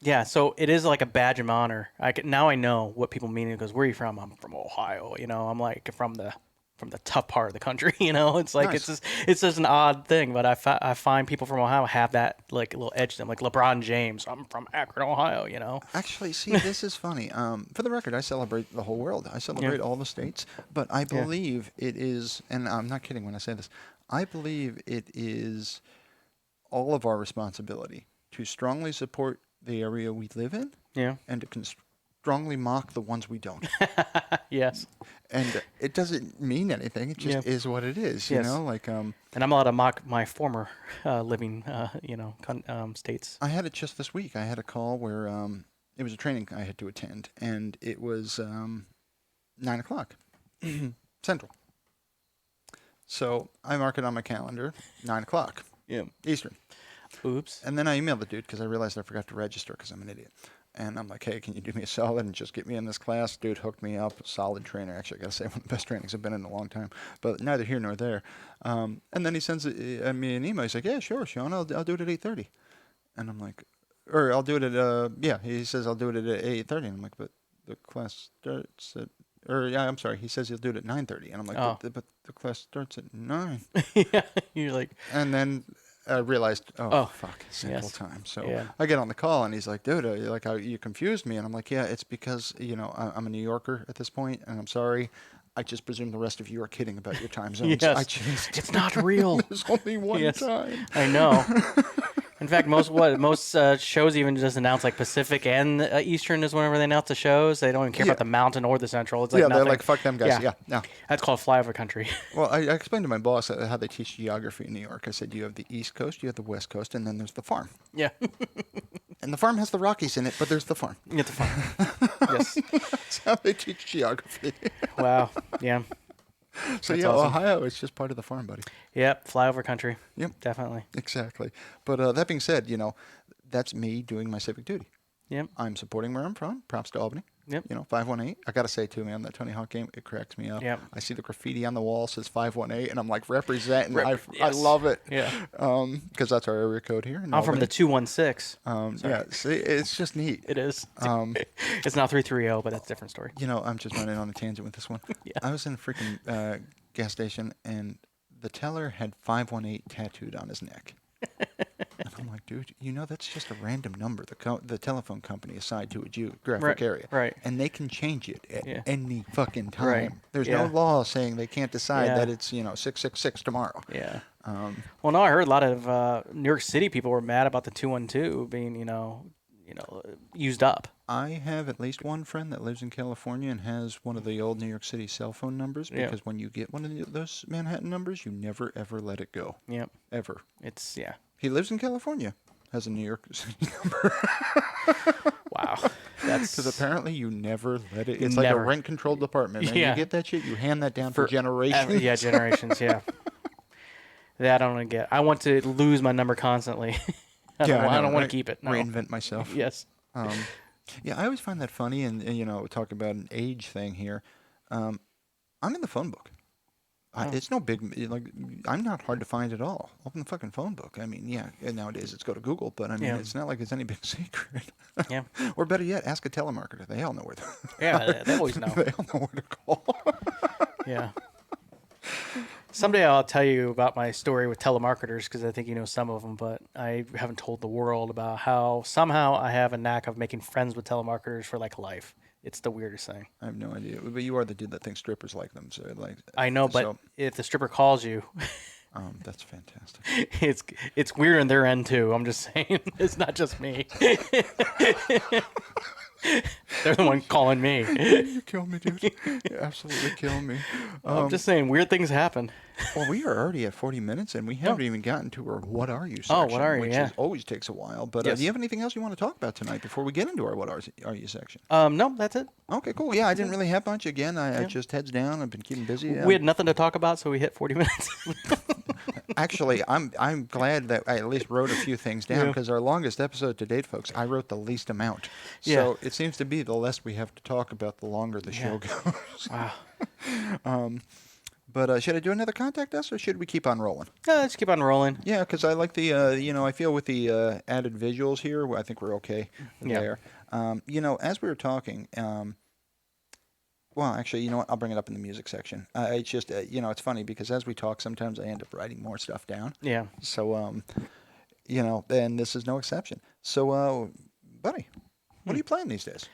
yeah, so it is like a badge of honor. Now I know what people mean. It goes, "Where are you from?" I'm from Ohio. I'm like from the tough part of the country. It's like Nice. it's just an odd thing. But I find people from Ohio have that like little edge to them, like LeBron James. I'm from Akron, Ohio. Actually, see, this is funny. For the record, I celebrate the whole world. I celebrate all the states, but I believe it is, and I'm not kidding when I say this, I believe it is all of our responsibility to strongly support the area we live in Yeah. and to strongly mock the ones we don't. Yes. And it doesn't mean anything. It just Yeah. is what it is, Yes. like And I'm allowed to mock my former living, states. I had it just this week. I had a call where it was a training I had to attend, and it was 9 o'clock Central. So I mark it on my calendar, 9 o'clock Yeah. Eastern. Oops. And then I emailed the dude because I realized I forgot to register because I'm an idiot. And I'm like, hey, can you do me a solid and just get me in this class? Dude hooked me up. Solid trainer. Actually, I got to say, one of the best trainings I've been in a long time. But neither here nor there. And then he sends me an email. He's like, yeah, sure, Sean. I'll do it at 8:30. And I'm like, or I'll do it at, yeah, he says I'll do it at 8:30. And I'm like, but the class starts at, or yeah, I'm sorry. He says he'll do it at 9:30. And I'm like, Oh. but the class starts at 9. Yeah. You're like, And then I realized, Oh, fuck, Central yes. Time. So Yeah. I get on the call, and he's like, dude, you confused me. And I'm like, yeah, it's because, I'm a New Yorker at this point, and I'm sorry. I just presume the rest of you are kidding about your time zones. Yes. I changed. It's not real. There's only one Yes. time. I know. In fact, most shows even just announce like Pacific and Eastern is whenever they announce the shows. They don't even care Yeah. about the Mountain or the Central. It's like Yeah, nothing. they're like, fuck them guys. Yeah, no. That's called flyover country. Well, I explained to my boss how they teach geography in New York. I said, you have the East Coast, you have the West Coast, and then there's the farm. Yeah. And the farm has the Rockies in it, but there's the farm. You get the farm. Yes. That's how they teach geography. Wow. Yeah. So That's yeah, awesome. Ohio is just part of the farm, buddy. Yep. Flyover country. Yep. Definitely. Exactly. But that being said, that's me doing my civic duty. Yep. I'm supporting where I'm from. Props to Albany. Yep. 518. I got to say, too, man, that Tony Hawk game, it cracks me up. Yep. I see the graffiti on the wall says 518, and I'm like, representing. I Yes. love it. Yeah. Because that's our area code here. in I'm from Albany. the 216. Yeah, see, it's just neat. It is. It's not 330, but that's a different story. I'm just running on a tangent with this one. Yeah. I was in a freaking gas station, and the teller had 518 tattooed on his neck. And I'm like, dude, that's just a random number the telephone company assigned to a geographic area. Right. And they can change it at Yeah. any fucking time. Right. There's Yeah. no law saying they can't decide Yeah. that it's, 666 tomorrow. Yeah. Well, no, I heard a lot of New York City people were mad about the 212 being, used up. I have at least one friend that lives in California and has one of the old New York City cell phone numbers Yeah. because when you get one of those Manhattan numbers, you never, ever let it go. Yep. Ever. It's, yeah. He lives in California, has a New York City number. Wow. That's Because apparently you never let it. It's like a Never. rent-controlled apartment, man. Yeah. You get that shit, you hand that down for generations. Yeah, generations. Yeah. That I don't get. I want to lose my number constantly. I don't want right? to keep it. No. Reinvent myself. Yes. Yeah, I always find that funny, and talk about an age thing here. I'm in the phone book. It's no big, I'm not hard to find at all. Open the fucking phone book. I mean, yeah, nowadays it's go to Google, but I mean, Yeah. it's not like it's any big secret. Yeah. Or better yet, ask a telemarketer. They all know where Yeah, they always know. they all know where to call. Yeah. Someday I'll tell you about my story with telemarketers because I think you know some of them, but I haven't told the world about how somehow I have a knack of making friends with telemarketers for like life. It's the weirdest thing. I have no idea. But you are the dude that thinks strippers like them. So I know, but so, if the stripper calls you, that's fantastic. it's weird on their end too. I'm just saying, it's not just me. They're the one calling me. You kill me, dude. You absolutely kill me. I'm just saying, weird things happen. Well, we are already at 40 minutes, and we Oh, haven't even gotten to our "What Are You" oh, what section, are you? which Yeah. is always takes a while. But do you Yes. have anything else you want to talk about tonight before we get into our Are You" section? No, that's it. Okay, cool. Yeah, I That's didn't it. really have much. Again, I Yeah. just heads down. I've been keeping busy. We had nothing to talk about, so we hit 40 minutes. Actually, I'm glad that I at least wrote a few things down Yeah. because our longest episode to date, folks, I wrote the least amount. Yeah. So it seems to be the less we have to talk about, the longer the show Yeah. goes. Wow. But should I do another contact us, or should we keep on rolling? No, let's keep on rolling. Yeah, because I like the, I feel with the added visuals here, I think we're okay Yeah. there. As we were talking, well, actually, you know what? I'll bring it up in the music section. It's just, it's funny because as we talk, sometimes I end up writing more stuff down. Yeah. So, and this is no exception. So, buddy, what are you playing these days?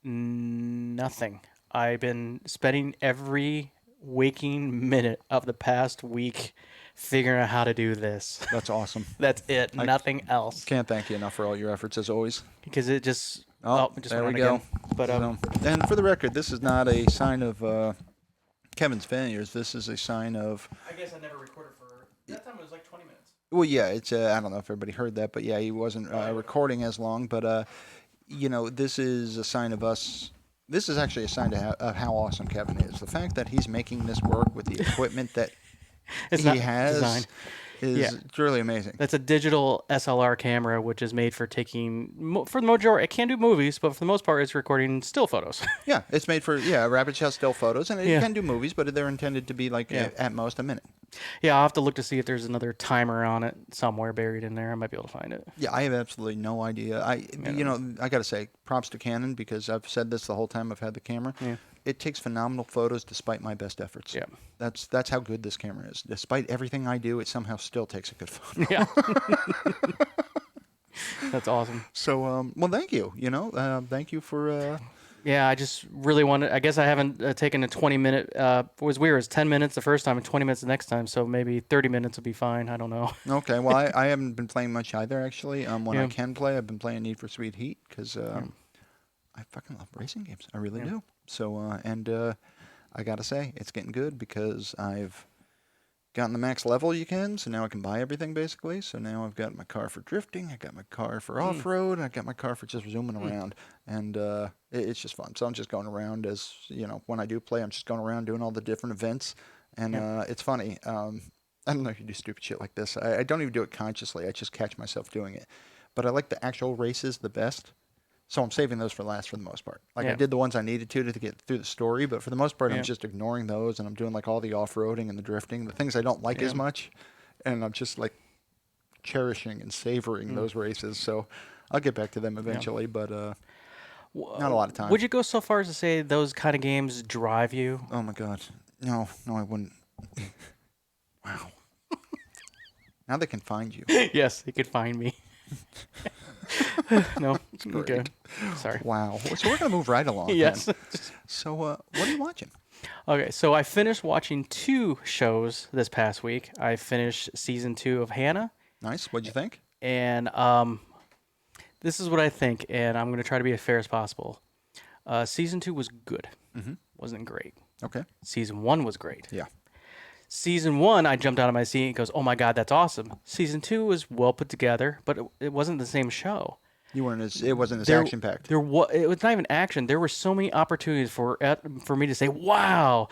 Nothing. I've been spending every waking minute of the past week figuring out how to do this. That's awesome. That's it. Nothing else. Can't thank you enough for all your efforts as always. Because it just. Oh, It just there we went go. on again. But And for the record, this is not a sign of Kevin's failures. This is a sign of. I guess I never recorded for. That time it was like 20 minutes. Well, yeah, it's. I don't know if everybody heard that, but yeah, he wasn't recording as long. But this is a sign of us. This is actually a sign of how awesome Kevin is. The fact that he's making this work with the equipment that It's he not has design. is Yeah. truly amazing. That's a digital SLR camera, which is made for taking, for the majority, it can do movies, but for the most part, it's recording still photos. Yeah, it's made for rapid shot still photos, and it Yeah. can do movies, but they're intended to be like Yeah. at most a minute. Yeah, I'll have to look to see if there's another timer on it somewhere buried in there. I might be able to find it. Yeah, I have absolutely no idea. I got to say, props to Canon because I've said this the whole time I've had the camera. Yeah. It takes phenomenal photos despite my best efforts. Yeah. That's how good this camera is. Despite everything I do, it somehow still takes a good photo. Yeah. That's awesome. So, well, thank you. Thank you for. Yeah, I just really wanted. I guess I haven't taken a 20-minute. It was weird. It was 10 minutes the first time and 20 minutes the next time. So maybe 30 minutes will be fine. I don't know. Okay, well, I haven't been playing much either actually. When I Yeah. can play, I've been playing Need for Speed Heat because I fucking love racing games. I really do. So, I gotta say, it's getting good because I've gotten the max level you can, so now I can buy everything basically. So now I've got my car for drifting, I got my car for off-road, I got my car for just zooming around, and it's just fun. So I'm just going around as, when I do play, I'm just going around doing all the different events, and it's funny. I don't know if you do stupid shit like this. I don't even do it consciously. I just catch myself doing it. But I like the actual races the best. So I'm saving those for last for the most part. Like I Yeah. did the ones I needed to get through the story, but for the most part, Yeah. I'm just ignoring those and I'm doing like all the off-roading and the drifting, the things I don't like as Yeah. much, and I'm just like cherishing and savoring those races. So I'll get back to them eventually, but not a lot of time. Would you go so far as to say those kind of games drive you? Oh my god, no, I wouldn't. Wow. Now they can find you. Yes, they could find me. No, great. okay. Sorry. Wow. So we're gonna move right along. Yes. then. So what are you watching? Okay, so I finished watching 2 shows this past week. I finished season 2 of Hannah, Nice. What'd you think? and this is what I think, and I'm going to try to be as fair as possible. Season 2 was good. Wasn't great. Okay. Season 1 was great. Yeah. Season 1, I jumped out of my seat and goes, "Oh my god, that's awesome." Season 2 was well put together, but it wasn't the same show. You weren't as it wasn't as action packed. It was not even action. There were so many opportunities for me to say wow,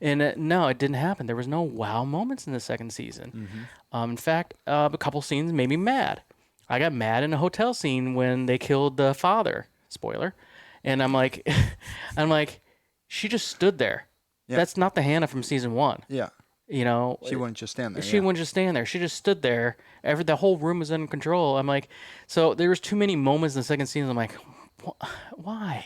and no, it didn't happen. There was no wow moments in the second season. In fact, a couple scenes made me mad. I got mad in a hotel scene when they killed the father. Spoiler, and I'm like, she just stood there. Yeah. That's not the Hannah from season 1. Yeah. She wouldn't just stand there. She yeah. wouldn't just stand there. She just stood there. The whole room was under control. I'm like, so there was too many moments in the second season. I'm like, why?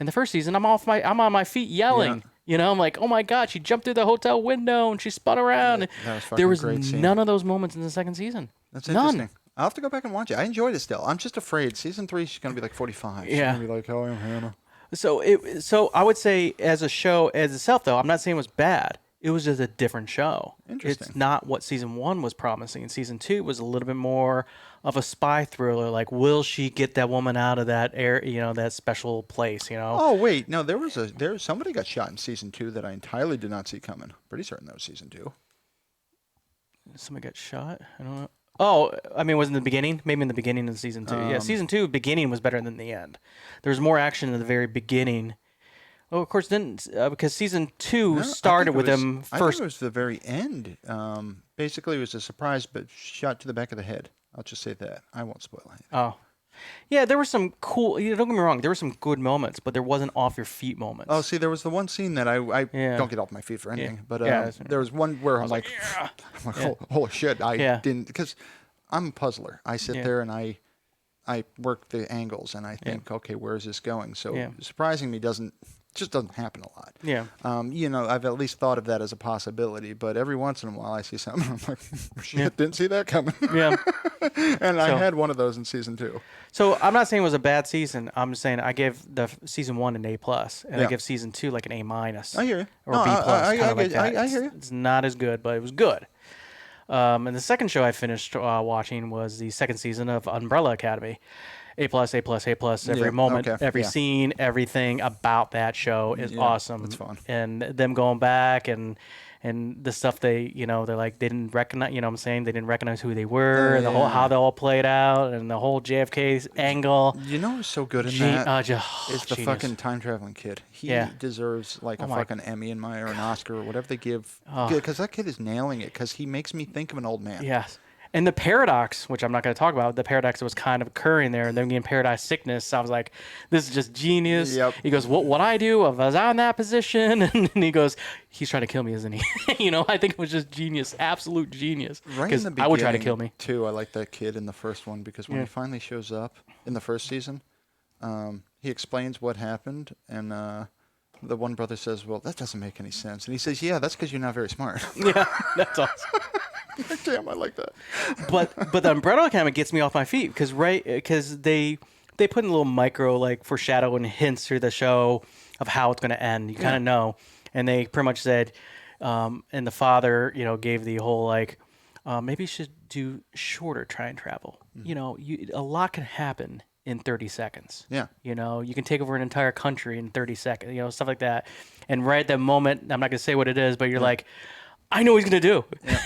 In the first season, I'm on my feet yelling. I'm like, oh my god, she jumped through the hotel window and she spun around. That was fucking There was great scene. none of those moments in the second season. That's none. interesting. I'll have to go back and watch it. I enjoyed it still. I'm just afraid season 3 she's gonna be like 45. She's Yeah. gonna be like, "Oh, I'm Hannah." So I would say as a show as itself, though, I'm not saying it was bad. It was just a different show. Interesting. It's not what season 1 was promising. Season 2 was a little bit more of a spy thriller. Like, will she get that woman out of that that special place? Oh wait, no, there was somebody got shot in season 2 that I entirely did not see coming. Pretty certain that was season 2. Somebody got shot. I don't know. Oh, I mean, was in the beginning? Maybe in the beginning of season 2. Yeah, season 2 beginning was better than the end. There was more action in the very beginning. Oh, of course, didn't because season 2 No, I think started it with was. him I think first. it was the very end. Basically, it was a surprise, but shot to the back of the head. I'll just say that. I won't spoil anything. Oh, yeah, there were some cool. Don't get me wrong, there were some good moments, but there wasn't off your feet Oh, moments. see, there was the one scene that I Yeah, don't get off my feet for yeah, anything, but yeah. there was one where I I'm was like, like, yeah, I'm like, yeah, holy shit! I yeah, didn't because I'm a puzzler. I sit yeah, there and I work the angles and I yeah, think, okay, where is this going? So yeah, surprising me just doesn't happen a lot. yeah, I've at least thought of that as a possibility, but every once in a while I see something, I'm like, shit, yeah, didn't see that coming. yeah. And I So, had one of those in season 2. so I'm not saying it was a bad season. I'm just saying I give the season 1 an A plus, and I Yeah, give season 2 like an A minus I hear you. or No, B plus, kind of like that. I hear you. It's not as good, but it was good. And the second show I finished watching was the second season of Umbrella Academy. A plus, A plus, A plus. Every Yeah, moment, okay, every yeah, scene, everything about that show is yeah, it's awesome. fun. And them going back and the stuff they're like they didn't recognize. You know what I'm saying? They didn't recognize who they were, and the whole how Yeah. they all played out, and the whole JFK angle. You know who's so good in that? Is the Genius. fucking time traveling kid. Yeah. He deserves like Oh a my fucking Emmy and or an Oscar or whatever they give. Oh, Because that kid is nailing it. Because he makes me think of an old man. yes. And the paradox, which I'm not going to talk about, the paradox that was kind of occurring there, and then getting paradise sickness. I was like, this is just genius. Yep. He goes, what would I do if I was in that position? And he goes, he's trying to kill me, isn't he? I think it was just genius, absolute genius. Right in Because the beginning, I would try to kill me. too. I like that kid in the first one because when Yeah. he finally shows up in the first season, he explains what happened, and the one brother says, "Well, that doesn't make any sense," and he says, "Yeah, that's because you're not very smart." Yeah, that's awesome. Damn, I like that. But the Umbrella Academy gets me off my feet because they put in little micro like foreshadowing hints through the show of how it's going to end. You kind of know, and they pretty much said, and the father gave the whole like maybe you should do shorter time travel. A lot can happen in 30 seconds. Yeah. You can take over an entire country in 30 seconds. Stuff like that. And right at that moment, I'm not gonna say what it is, but you're like, I know what he's gonna do. Yeah.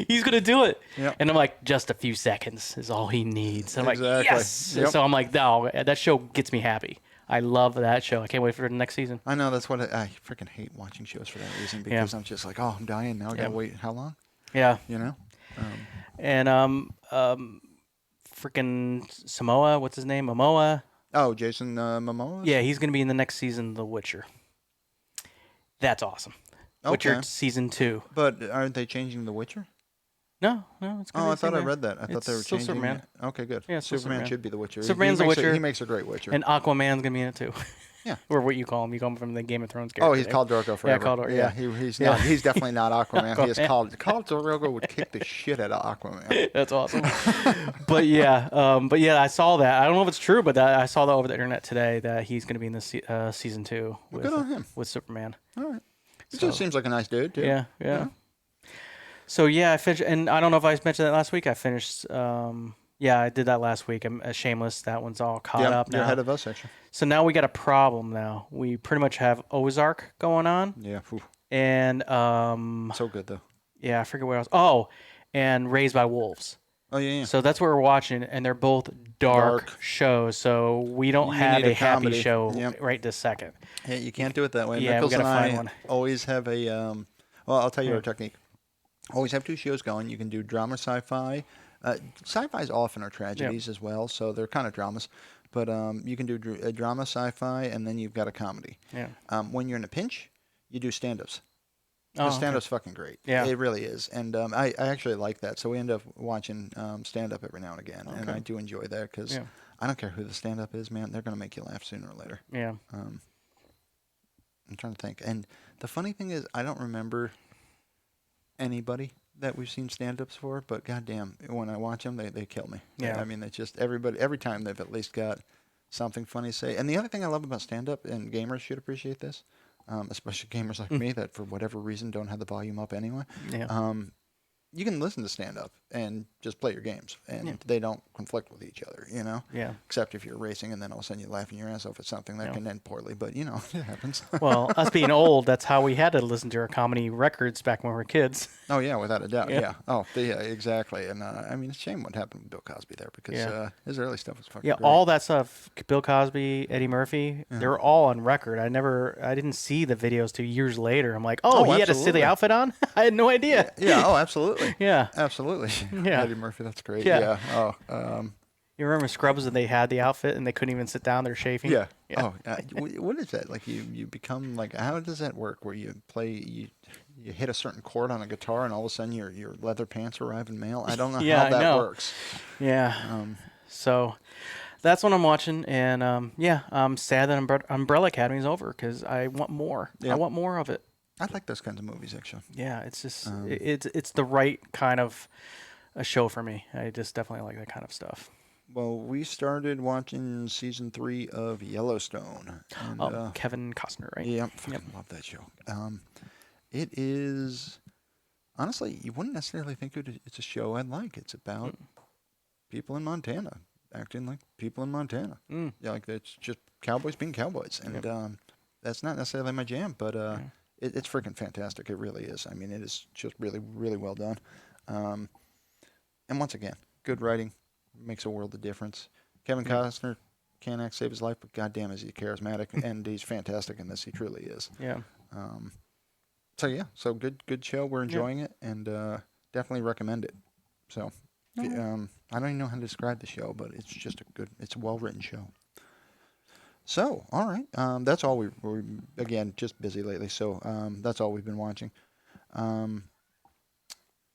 He's gonna do it. Yep. And I'm like, just a few seconds is all he needs. And I'm like, Exactly. yes. Yep. So I'm like, no, that show gets me happy. I love that show. I can't wait for the next season. I know that's what I freaking hate watching shows for that reason because I'm just like, oh, I'm dying now. I gotta wait how long? Yeah. You know? And freaking Samoa, what's his name? Momoa. Oh, Jason Momoa. Yeah, he's gonna be in the next season of The Witcher. That's awesome. Witcher Okay. season 2. But aren't they changing The Witcher? No, it's gonna Oh, be I thought I Superman. read that. I thought It's they were still changing Superman. it. Okay, good. Yeah, it's still Superman Superman. should be the Witcher. Superman's the makes Witcher. he makes a great Witcher. And Aquaman's gonna be in it too. Yeah. Or what you call him? You call him from the Game of Thrones Oh, character. he's right? called Drogo forever. Khal Drogo, yeah. He's Yeah. not. He's definitely not Aquaman. He is Aquaman. called Drogo would kick the shit out of Aquaman. That's awesome. but yeah, I saw that. I don't know if it's true, but I saw that over the internet today that he's gonna be in this season 2 with good on him. with Superman. All right. He So- just seems like a nice dude too. Yeah. So yeah, I finished, and I don't know if I mentioned that last week. I finished. Yeah, I did that last week. I'm Shameless. That one's all caught Yeah, up now. you're ahead of us actually. So now we got a problem. Now we pretty much have Ozark going on, Yeah. Whew. and So good though. yeah, I forget what else. Oh, and Raised by Wolves. Oh yeah. So that's what we're watching, and they're both dark shows. So we don't You have need a a happy comedy. show Yep. right this second. Yeah, you can't do it that way. Yeah, we Mickles gotta and find I one. always have a. Well, I'll tell you Yeah. our technique. Always have 2 shows going. You can do drama, sci-fi. Sci-fi's often are tragedies as well, so they're kind of dramas. But you can do a drama, sci-fi, and then you've got a comedy. Yeah. When you're in a pinch, you do stand-ups. Oh, Because stand-up's fucking great. Yeah. It really is. And I actually like that. So we end up watching stand-up every now and again. And Okay. I do enjoy that because Yeah. I don't care who the stand-up is, man. They're going to make you laugh sooner or later. Yeah. I'm trying to think. And the funny thing is, I don't remember anybody that we've seen stand-ups for, but goddamn, when I watch them, they kill me. Yeah. I mean, it's just every time they've at least got something funny to say. And the other thing I love about stand-up, and gamers should appreciate this, especially gamers like me that for whatever reason don't have the volume up anyway. Yeah. you can listen to stand up and just play your games, Yeah. and they don't conflict with each other, you know. Yeah. Except if you're racing, and then all of a sudden you're laughing your ass off at something that Yeah. can end poorly. But you know, it happens. Well, us being old, that's how we had to listen to our comedy records back when we were kids. Oh yeah, without a doubt. Yeah. Yeah. Oh, yeah, exactly. And I mean, it's a shame what happened with Bill Cosby there because Yeah. his early stuff was Yeah, fucking great. all that stuff, Bill Cosby, Eddie Murphy, Yeah. they were all on record. I didn't see the videos till years later. I'm like, oh, Oh, he had a silly absolutely. outfit on? I had no Yeah. idea. Yeah. Oh, absolutely. Yeah. Absolutely. Yeah. Eddie Murphy. That's great. Yeah. Yeah. Oh. You remember Scrubs and they had the outfit and they couldn't even sit down, they're chafing? Yeah. Yeah. Oh. What is that? Like you become like how does that work? Where you play you hit a certain chord on a guitar and all of a sudden your leather pants arrive in mail. I don't know Yeah, how I that know. works. Yeah. Um. So that's what I'm watching. And yeah, I'm sad that Umbrella Academy is over because I want more. I Yeah. want more of it. I like those kinds of movies actually. Yeah, it's just, Um. it's the right kind of a show for me. I just definitely like that kind of stuff. Well, we started watching season 3 of Yellowstone, and Oh, Kevin Costner, right? yeah, I Yep. fucking love that show. It is honestly, you wouldn't necessarily think it's a show I'd like. It's about people in Montana acting like people in Montana. Mm. Yeah, like it's just cowboys being cowboys, and Yep. that's not necessarily my jam, but Yeah. it's freaking fantastic. It really is. I mean, it is just really, really well done. Um, and once again, good writing makes a world of difference. Kevin Yep. Costner can't act save his life, but goddamn is he charismatic, and he's fantastic in this. He truly is. Yeah. Um, so yeah, so good show. We're enjoying it, and definitely recommend it. So, I don't even know how to describe the show, but it's just it's a well written show. So, all right, that's all we're again just busy lately. So that's all we've been watching. Um,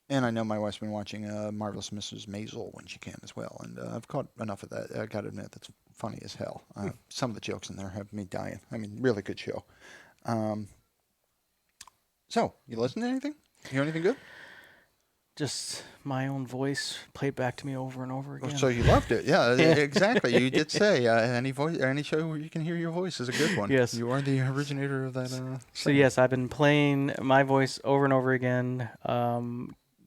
and I know my wife's been watching Marvelous Mrs. Maisel when she can as well, and I've caught enough of that. I gotta admit, that's funny as hell. Some of the jokes in there have me dying. I mean, really good show. Um, so, you listen to anything? Hear anything good? Just my own voice played back to me over and over Oh, again. so you loved it, yeah, Yeah. exactly. You did say any show where you can hear your voice is a good one. Yes. You are the originator of that. So saying. yes, I've been playing my voice over and over again.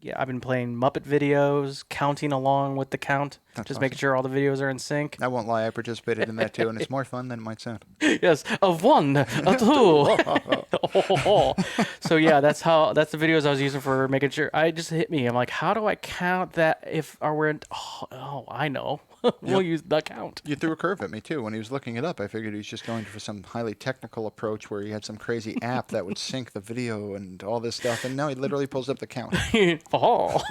Yeah, I've been playing Muppet videos, counting along with the count, That's just making awesome. sure all the videos are in sync. I won't lie, I participated in that too, and it's more fun than it might sound. Yes, a one, a two. So yeah, that's the videos I was using for making sure. I just hit me. I'm like, how do I count that if I were in? Oh, I know. We'll use the count. You threw a curve at me too. When he was looking it up, I figured he was just going for some highly technical approach where he had some crazy app that would sync the video and all this stuff, and now he literally pulls up the count. Oh.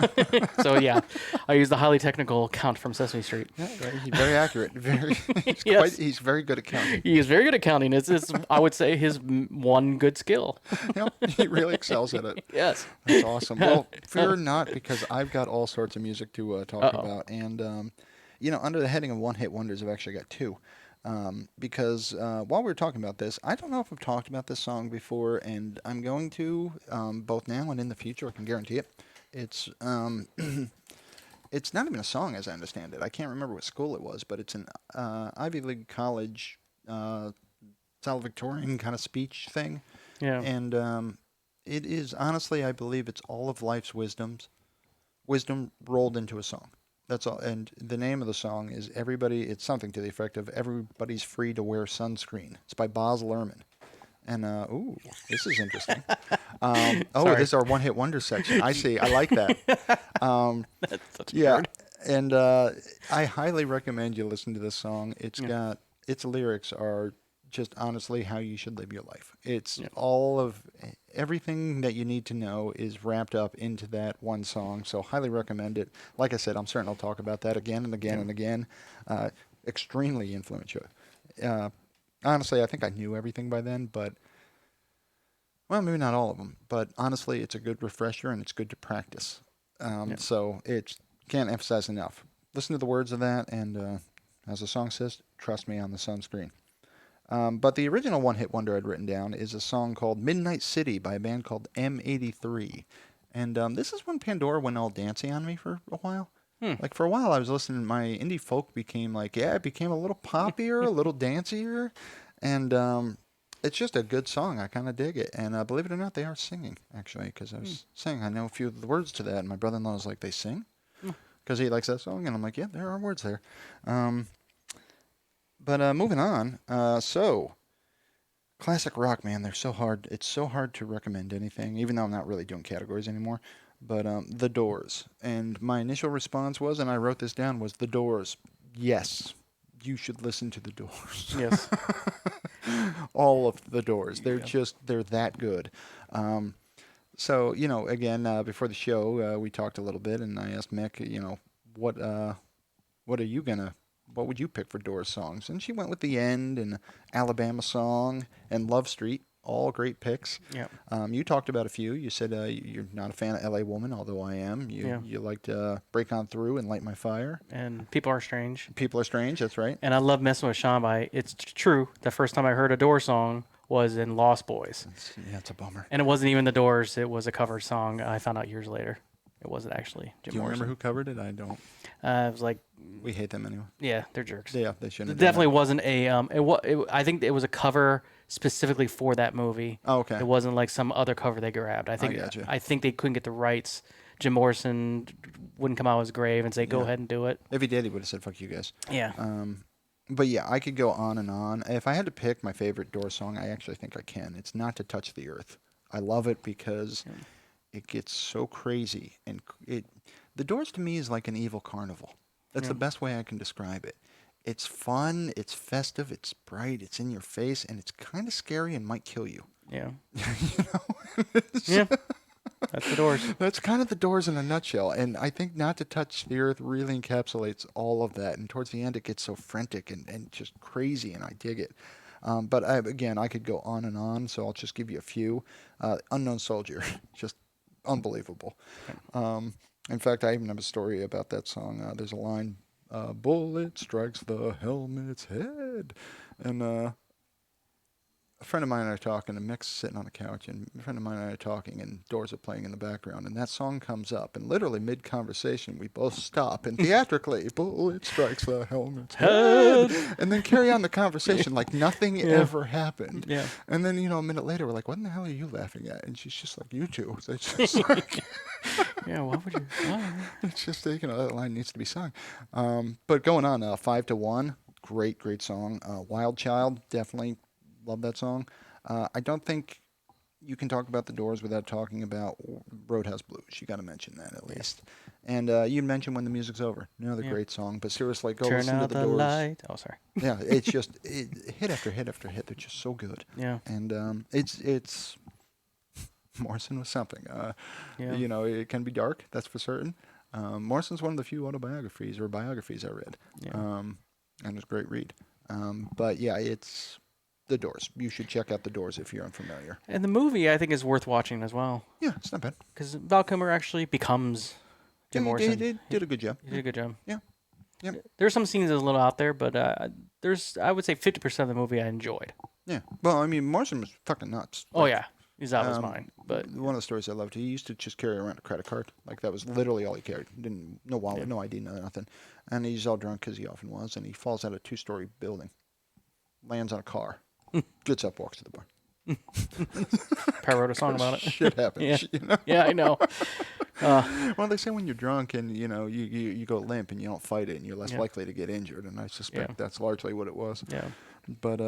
So yeah, I use the highly technical count from Sesame Street. Yeah, he's very accurate. Yes. He's very good at counting. He is very good at counting. It's I would say his one good skill. Yep, he really excels at it. Yes. That's awesome. Well, fear not, because I've got all sorts of music to talk Uh-oh. about, and under the heading of one-hit wonders, I've actually got two. Because while we were talking about this, I don't know if I've talked about this song before, and I'm going to both now and in the future. I can guarantee it. It's it's not even a song, as I understand it. I can't remember what school it was, but it's an Ivy League college valedictorian kind of speech thing. Yeah. And it is honestly, I believe it's all of life's wisdom rolled into a song. That's all. And the name of the song is It's something to the effect of "Everybody's Free to Wear Sunscreen." It's by Boz Lerman. And ooh, this is interesting. Sorry. This is our one-hit wonder section. I see. I like that. That's such a Yeah, word. and I highly recommend you listen to this song. Its lyrics are just honestly how you should live your life. It's all of everything that you need to know is wrapped up into that one song. So highly recommend it. Like I said, I'm certain I'll talk about that again and again and again. Extremely influential. Honestly, I think I knew everything by then, but well, maybe not all of them. But honestly, it's a good refresher and it's good to practice. So it can't emphasize enough. Listen to the words of that, and as the song says, trust me on the sunscreen. But the original one-hit wonder I'd written down is a song called Midnight City by a band called M83. And this is when Pandora went all dancey on me for a while. Like for a while I was listening, my indie folk became it became a little poppier, a little dancier. And it's just a good song. I kind of dig it. And believe it or not, they are singing, actually, because I Hmm. was saying I know a few of the words to that. And my brother-in-law was like, they sing? Hmm. Because he likes that song. And I'm like, yeah, there are words there. Um, but moving on. So, classic rock, man, they're so hard. It's so hard to recommend anything, even though I'm not really doing categories anymore. But The Doors. And my initial response was, and I wrote this down, was The Doors. Yes, you should listen to The Doors. Yes. All of The Doors. Yeah. They're that good. Um, so, again, before the show, we talked a little bit, and I asked Mick, what what are you gonna what would you pick for Doors songs? And she went with The End and Alabama Song and Love Street, all great picks. Yeah. You talked about a few. You said you're not a fan of L.A. Woman, although I am. Yeah. You liked Break On Through and Light My Fire. And People Are Strange. People Are Strange. That's right. And I love messing with Sean by it's true. The first time I heard a Doors song was in Lost Boys. Yeah, it's a bummer. And it wasn't even the Doors, it was a covered song I found out years later. It wasn't actually Jim Do you Morrison. remember who covered it? I don't. It was like, We hate them anyway. yeah, they're jerks. Yeah, they shouldn't It have done definitely wasn't a I think it was a cover specifically for that movie. that. Oh, okay. It wasn't like some other cover they grabbed. gotcha. I think they couldn't get the rights. Jim Morrison wouldn't come out of his grave and say, "Go Yeah. ahead and do it." If he did, he would have said, fuck you guys. Yeah. But yeah, I could go on and on. If I had to pick my favorite Doors song, I actually think I can. It's Not to Touch the Earth. I love it because it gets so crazy. And the Doors to me is like an evil carnival. That's Yeah. the best way I can describe it. It's fun, it's festive, it's bright, it's in your face, and it's kind of scary and might kill you. Yeah. You know? Yeah. That's the Doors. That's kind of the Doors in a nutshell. And I think Not to Touch the Earth really encapsulates all of that. And towards the end, it gets so frantic and just crazy, and I dig it. But again, I could go on and on, so I'll just give you a few. Unknown Soldier, just unbelievable. In fact, I even have a story about that song. There's a line, bullet strikes the helmet's head. And a friend of mine and I are talking, and Mick's sitting on the couch, and a friend of mine and I are talking, and Doors are playing in the background, and that song comes up, and literally mid-conversation, we both stop, and theatrically, bullet strikes the helmet's head, and then carry on the conversation like nothing ever happened. Yeah. And then, a minute later, we're like, what in the hell are you laughing at? And she's just like, you two. So it's just like, Yeah. Why would you? Why? it's just, that line needs to be sung. But going on, 5 to 1, great song. Wild Child, definitely love that song. I don't think you can talk about the Doors without talking about Roadhouse Blues. You got to mention that at least. And you mentioned When the Music's Over. Another great song. But seriously, go Turn listen to out the the Doors. light. Oh, sorry. Yeah, it's just hit after hit after hit. They're just so good. Yeah. And it's Morrison was something. Yeah. It can be dark. That's for certain. Morrison's one of the few autobiographies or biographies I read. Yeah. And it's a great read. But yeah, it's the Doors. You should check out the Doors if you're unfamiliar. And the movie, I think, is worth watching as well. Yeah, it's not bad. Because Val Kilmer actually becomes Jim Morrison. He did a good job. He did a good job. Yeah. Yep. There's some scenes that's a little out there, but I would say 50% of the movie I enjoyed. Yeah. Well, I mean, Morrison was fucking nuts. Oh, yeah. He's out of his Um, mind. But One of the stories I loved, he used to just carry around a credit card. Like, that was literally all he carried. No wallet, no ID, no nothing. And he's all drunk, because he often was, and he falls out of a 2-story building, lands on a car, gets up, walks to the bar. I wrote a song about it. Shit happens. Yeah. Yeah, I know. Well, they say when you're drunk and, you go limp and you don't fight it, and you're less Yeah. likely to get injured, and I suspect Yeah. that's largely what it was. Yeah. But,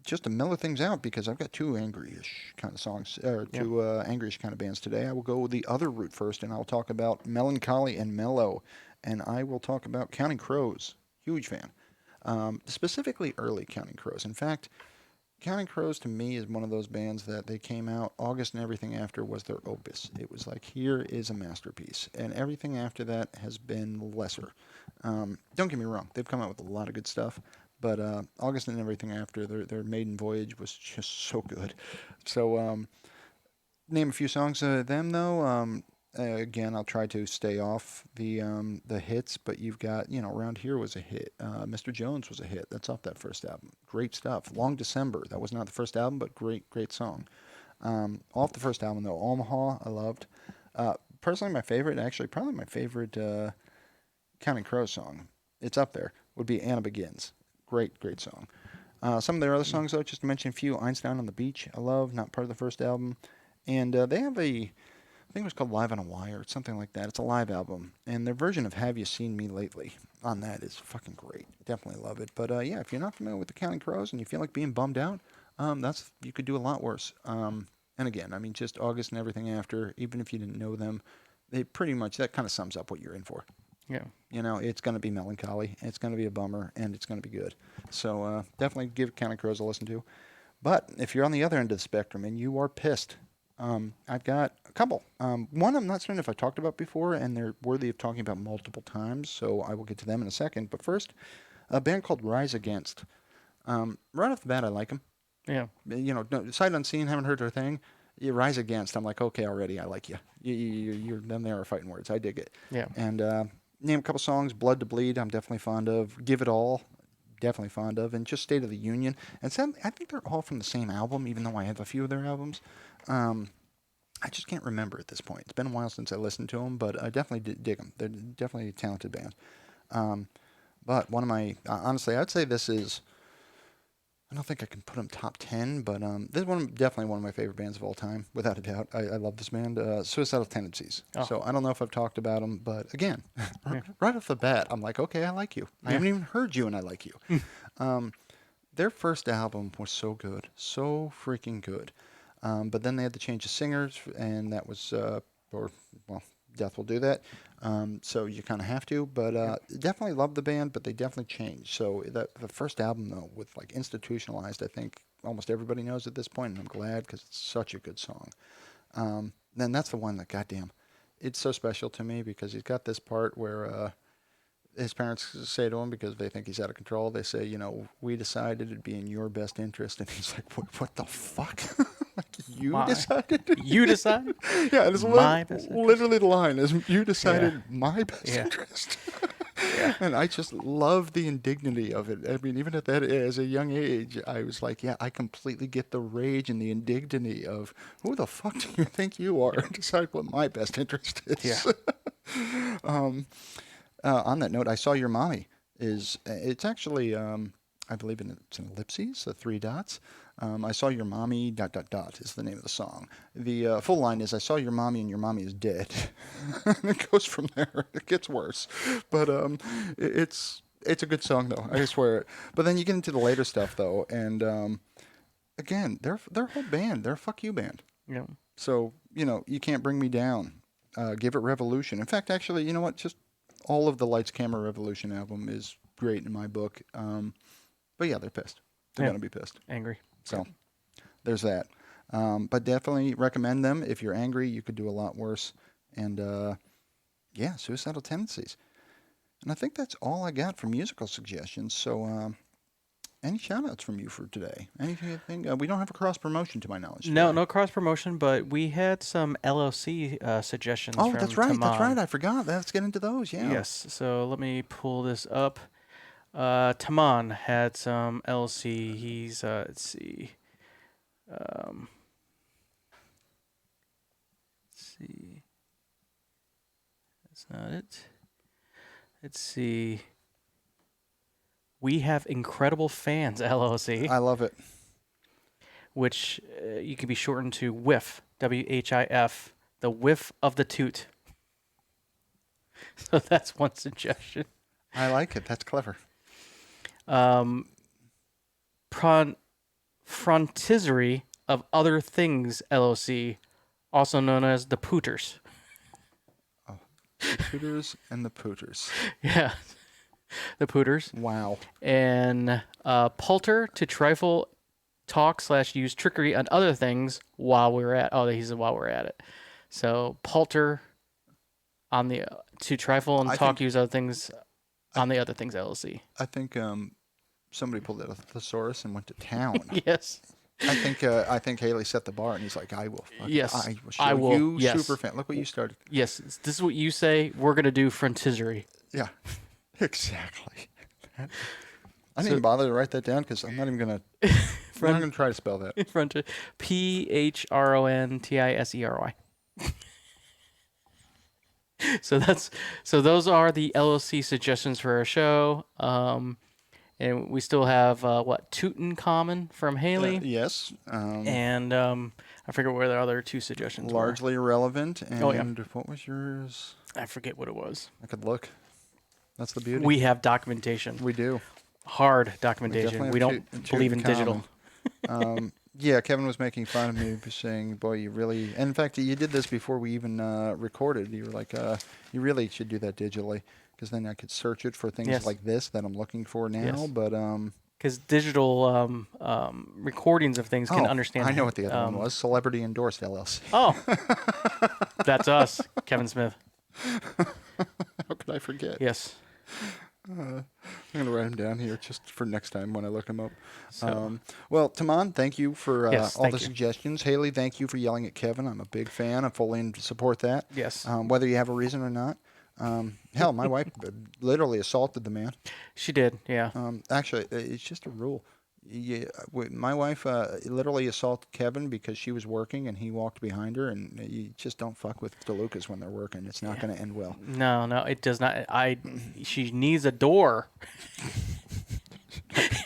just to mellow things out, because I've got two angry-ish kind of songs, or two angry-ish kind of bands today, I will go with the other route first, and I'll talk about Melancholy and Mellow, and I will talk about Counting Crows. Huge fan. Specifically early Counting Crows. In fact, Counting Crows to me is one of those bands that they came out, August and everything after was their opus. It was like, here is a masterpiece. And everything after that has been lesser. Don't get me wrong, they've come out with a lot of good stuff. But August and everything after, their maiden voyage was just so good. So name a few songs of them, though. Again, I'll try to stay off the hits, but you've got, Around Here was a hit. Mr. Jones was a hit. That's off that first album. Great stuff. Long December. That was not the first album, but great song. Off the first album, though, Omaha, I loved. Personally, my favorite, actually, probably my favorite Counting Crows song, it's up there, would be Anna Begins. Great song. Some of their other songs, though, just to mention a few, Einstein on the Beach, I love, not part of the first album. And they have I think it was called Live on a Wire, it's something like that. It's a live album. And their version of Have You Seen Me Lately on that is fucking great. Definitely love it. But yeah, if you're not familiar with the Counting Crows and you feel like being bummed out, you could do a lot worse. And again, I mean, just August and everything after, even if you didn't know them, they pretty much, that kind of sums up what you're in for. Yeah. You know, it's going to be melancholy, it's going to be a bummer, and it's going to be good. So definitely give Counting Crows a listen to. But if you're on the other end of the spectrum and you are pissed, I've got a couple. One I'm not certain if I talked about before, and they're worthy of talking about multiple times, so I will get to them in a second. But first, a band called Rise Against. Right off the bat, I like them. Yeah. You know, sight unseen, haven't heard their thing. You Rise Against, I'm like, okay, already, I like you. You're them there are fighting words. I dig it. Yeah. And name a couple songs. Blood to Bleed, I'm definitely fond of. Give It All, definitely fond of. And just State of the Union. And I think they're all from the same album, even though I have a few of their albums. I just can't remember at this point. It's been a while since I listened to them, but I definitely dig them. They're definitely a talented band. But one of my, honestly, I'd say this is, I don't think I can put them top 10, but this is definitely one of my favorite bands of all time, without a doubt. I love this band, Suicidal Tendencies. Oh. So I don't know if I've talked about them, but again, Yeah. right off the bat, I'm like, okay, I like you. I Yeah. haven't even heard you, and I like you. Their first album was so good, so freaking good. But then they had to change the singers, and that was, well, death will do that. So you kind of have to, but definitely love the band, but they definitely changed. So the first album, though, with like Institutionalized, I think almost everybody knows at this point, and I'm glad because it's such a good song. Then that's the one that, goddamn, it's so special to me because he's got this part where his parents say to him, because they think he's out of control, they say, you know, we decided it'd be in your best interest. And he's like, what the fuck? Like, you decided? You decided? Yeah, it's My best interest. literally the line is, you decided Yeah. my best Yeah. interest. Yeah. And I just love the indignity of it. I mean, even at that, as a young age, I was like, yeah, I completely get the rage and the indignity of, who the fuck do you think you are? Decide what my best interest is. Yeah. On that note, I Saw Your Mommy it's actually, I believe it's an ellipses, 3 dots. I Saw Your Mommy, ... is the name of the song. The full line is, I saw your mommy and your mommy is dead. And it goes from there. It gets worse. But it's a good song, though. I swear it. But then you get into the later stuff, though. And again, their whole band, they're a fuck you band. Yeah. So, you know, You Can't Bring Me Down. Give It Revolution. In fact, actually, you know what? Just all of the Lights Camera Revolution album is great in my book. But yeah, they're pissed. They're Yeah. going to be pissed. Angry. So there's that. But definitely recommend them. If you're angry, you could do a lot worse. And yeah, Suicidal Tendencies. And I think that's all I got for musical suggestions. So any shout outs from you for today? Anything? We don't have a cross promotion to my knowledge. No, today. no cross promotion, but we had some LLC suggestions Oh, from that's right. That's Taman. right. I forgot. Let's get into those. Yeah. Yes. So let me pull this up. Taman had some LLC. He's let's see. Let's see. That's not it. Let's see. We have Incredible Fans LLC, I love it. which you can be shortened to WHIF, WHIF, the whiff of the toot. So that's one suggestion. I like it. That's clever. Frontisery of Other Things LLC, also known as the Pooters. The Pooters and the Pooters. Yeah, the Pooters. Wow. And Palter to trifle, talk / use trickery on other things while we're at. Oh, he said while we're at it. So Palter on the to trifle and talk, use other things on the other things LLC. I think somebody pulled out a thesaurus and went to town. Yes. I think Haley set the bar, and he's like, I will. Yes, I will show I will, you, yes. super fan. Look what you started. Yes. This is what you say. We're gonna do frontisery. Yeah, exactly. I didn't even bother to write that down because I'm not even gonna. I'm not gonna try to spell that. Phrontisery. So those are the LLC suggestions for our show. And And we still have Tutankhamun from Haley, Yes. and I forget what the other two suggestions were. Largely irrelevant. Oh, yeah. And what was yours? I forget what it was. I could look. That's the beauty. We have documentation, We do. hard We documentation. definitely We have don't believe in digital. Yeah, Kevin was making fun of me, saying, "Boy, you really." And in fact, you did this before we even recorded. You were like, "You really should do that digitally, because then I could search it for things Yes. like this that I'm looking for now." Yes. But Because digital recordings of things can understand. I know what the other one was. Celebrity endorsed LLC. Oh, that's us, Kevin Smith. How could I forget? Yes. I'm going to write him down here just for next time when I look him up. So, Well, Taman, thank you for Yes, all thank the you. suggestions. Haley, thank you for yelling at Kevin. I'm a big fan. I fully support that. yes. Whether you have a reason or not. Hell, my wife literally assaulted the man. She did. Yeah. Actually, it's just a rule. Yeah, my wife literally assaulted Kevin because she was working and he walked behind her, and you just don't fuck with DeLucas when they're working. It's not going to end well. No, it does not. She needs a door.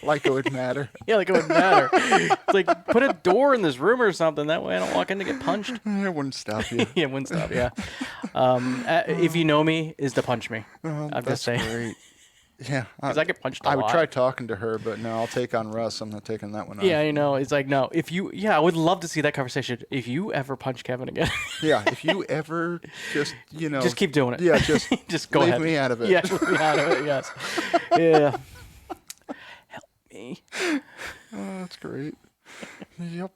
Like it would matter. Yeah, like it would matter. It's like put a door in this room or something. That way I don't walk in to get punched. It wouldn't stop you. Yeah, it wouldn't stop. Yeah. If you know me, is to punch me. I'm That's just saying. great. Yeah, Because I get punched a I lot. would try talking to her, but no, I'll take on Russ. I'm not taking that one on. Yeah, I know. It's like no. If you, I would love to see that conversation. If you ever punch Kevin again, Yeah, if you ever just, just keep doing it. Yeah, just just go leave ahead. me out of it. Yeah, leave me out of it. Yes. Yeah. Help me. Oh, that's great. Yep.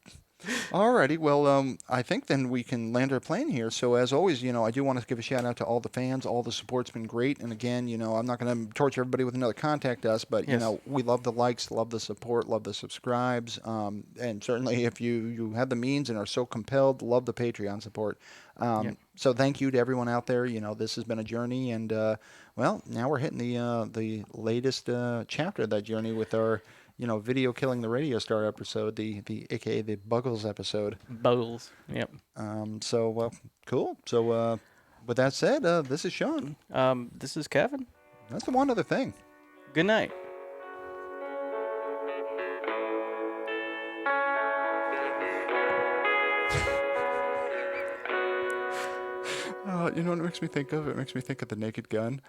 Alrighty, well, I think then we can land our plane here. So as always, I do want to give a shout out to all the fans. All the support's been great. And again, I'm not going to torture everybody with another contact us, but Yes. we love the likes, love the support, love the subscribes, and certainly if you have the means and are so compelled, love the Patreon support. Yep. So thank you to everyone out there. This has been a journey, and well, now we're hitting the latest chapter of that journey with our video killing the radio star episode, the aka the Buggles episode. Buggles. Yep. So cool. So with that said, this is Sean. This is Kevin. That's the one other thing. Good night. You know what it makes me think of? It makes me think of the Naked Gun.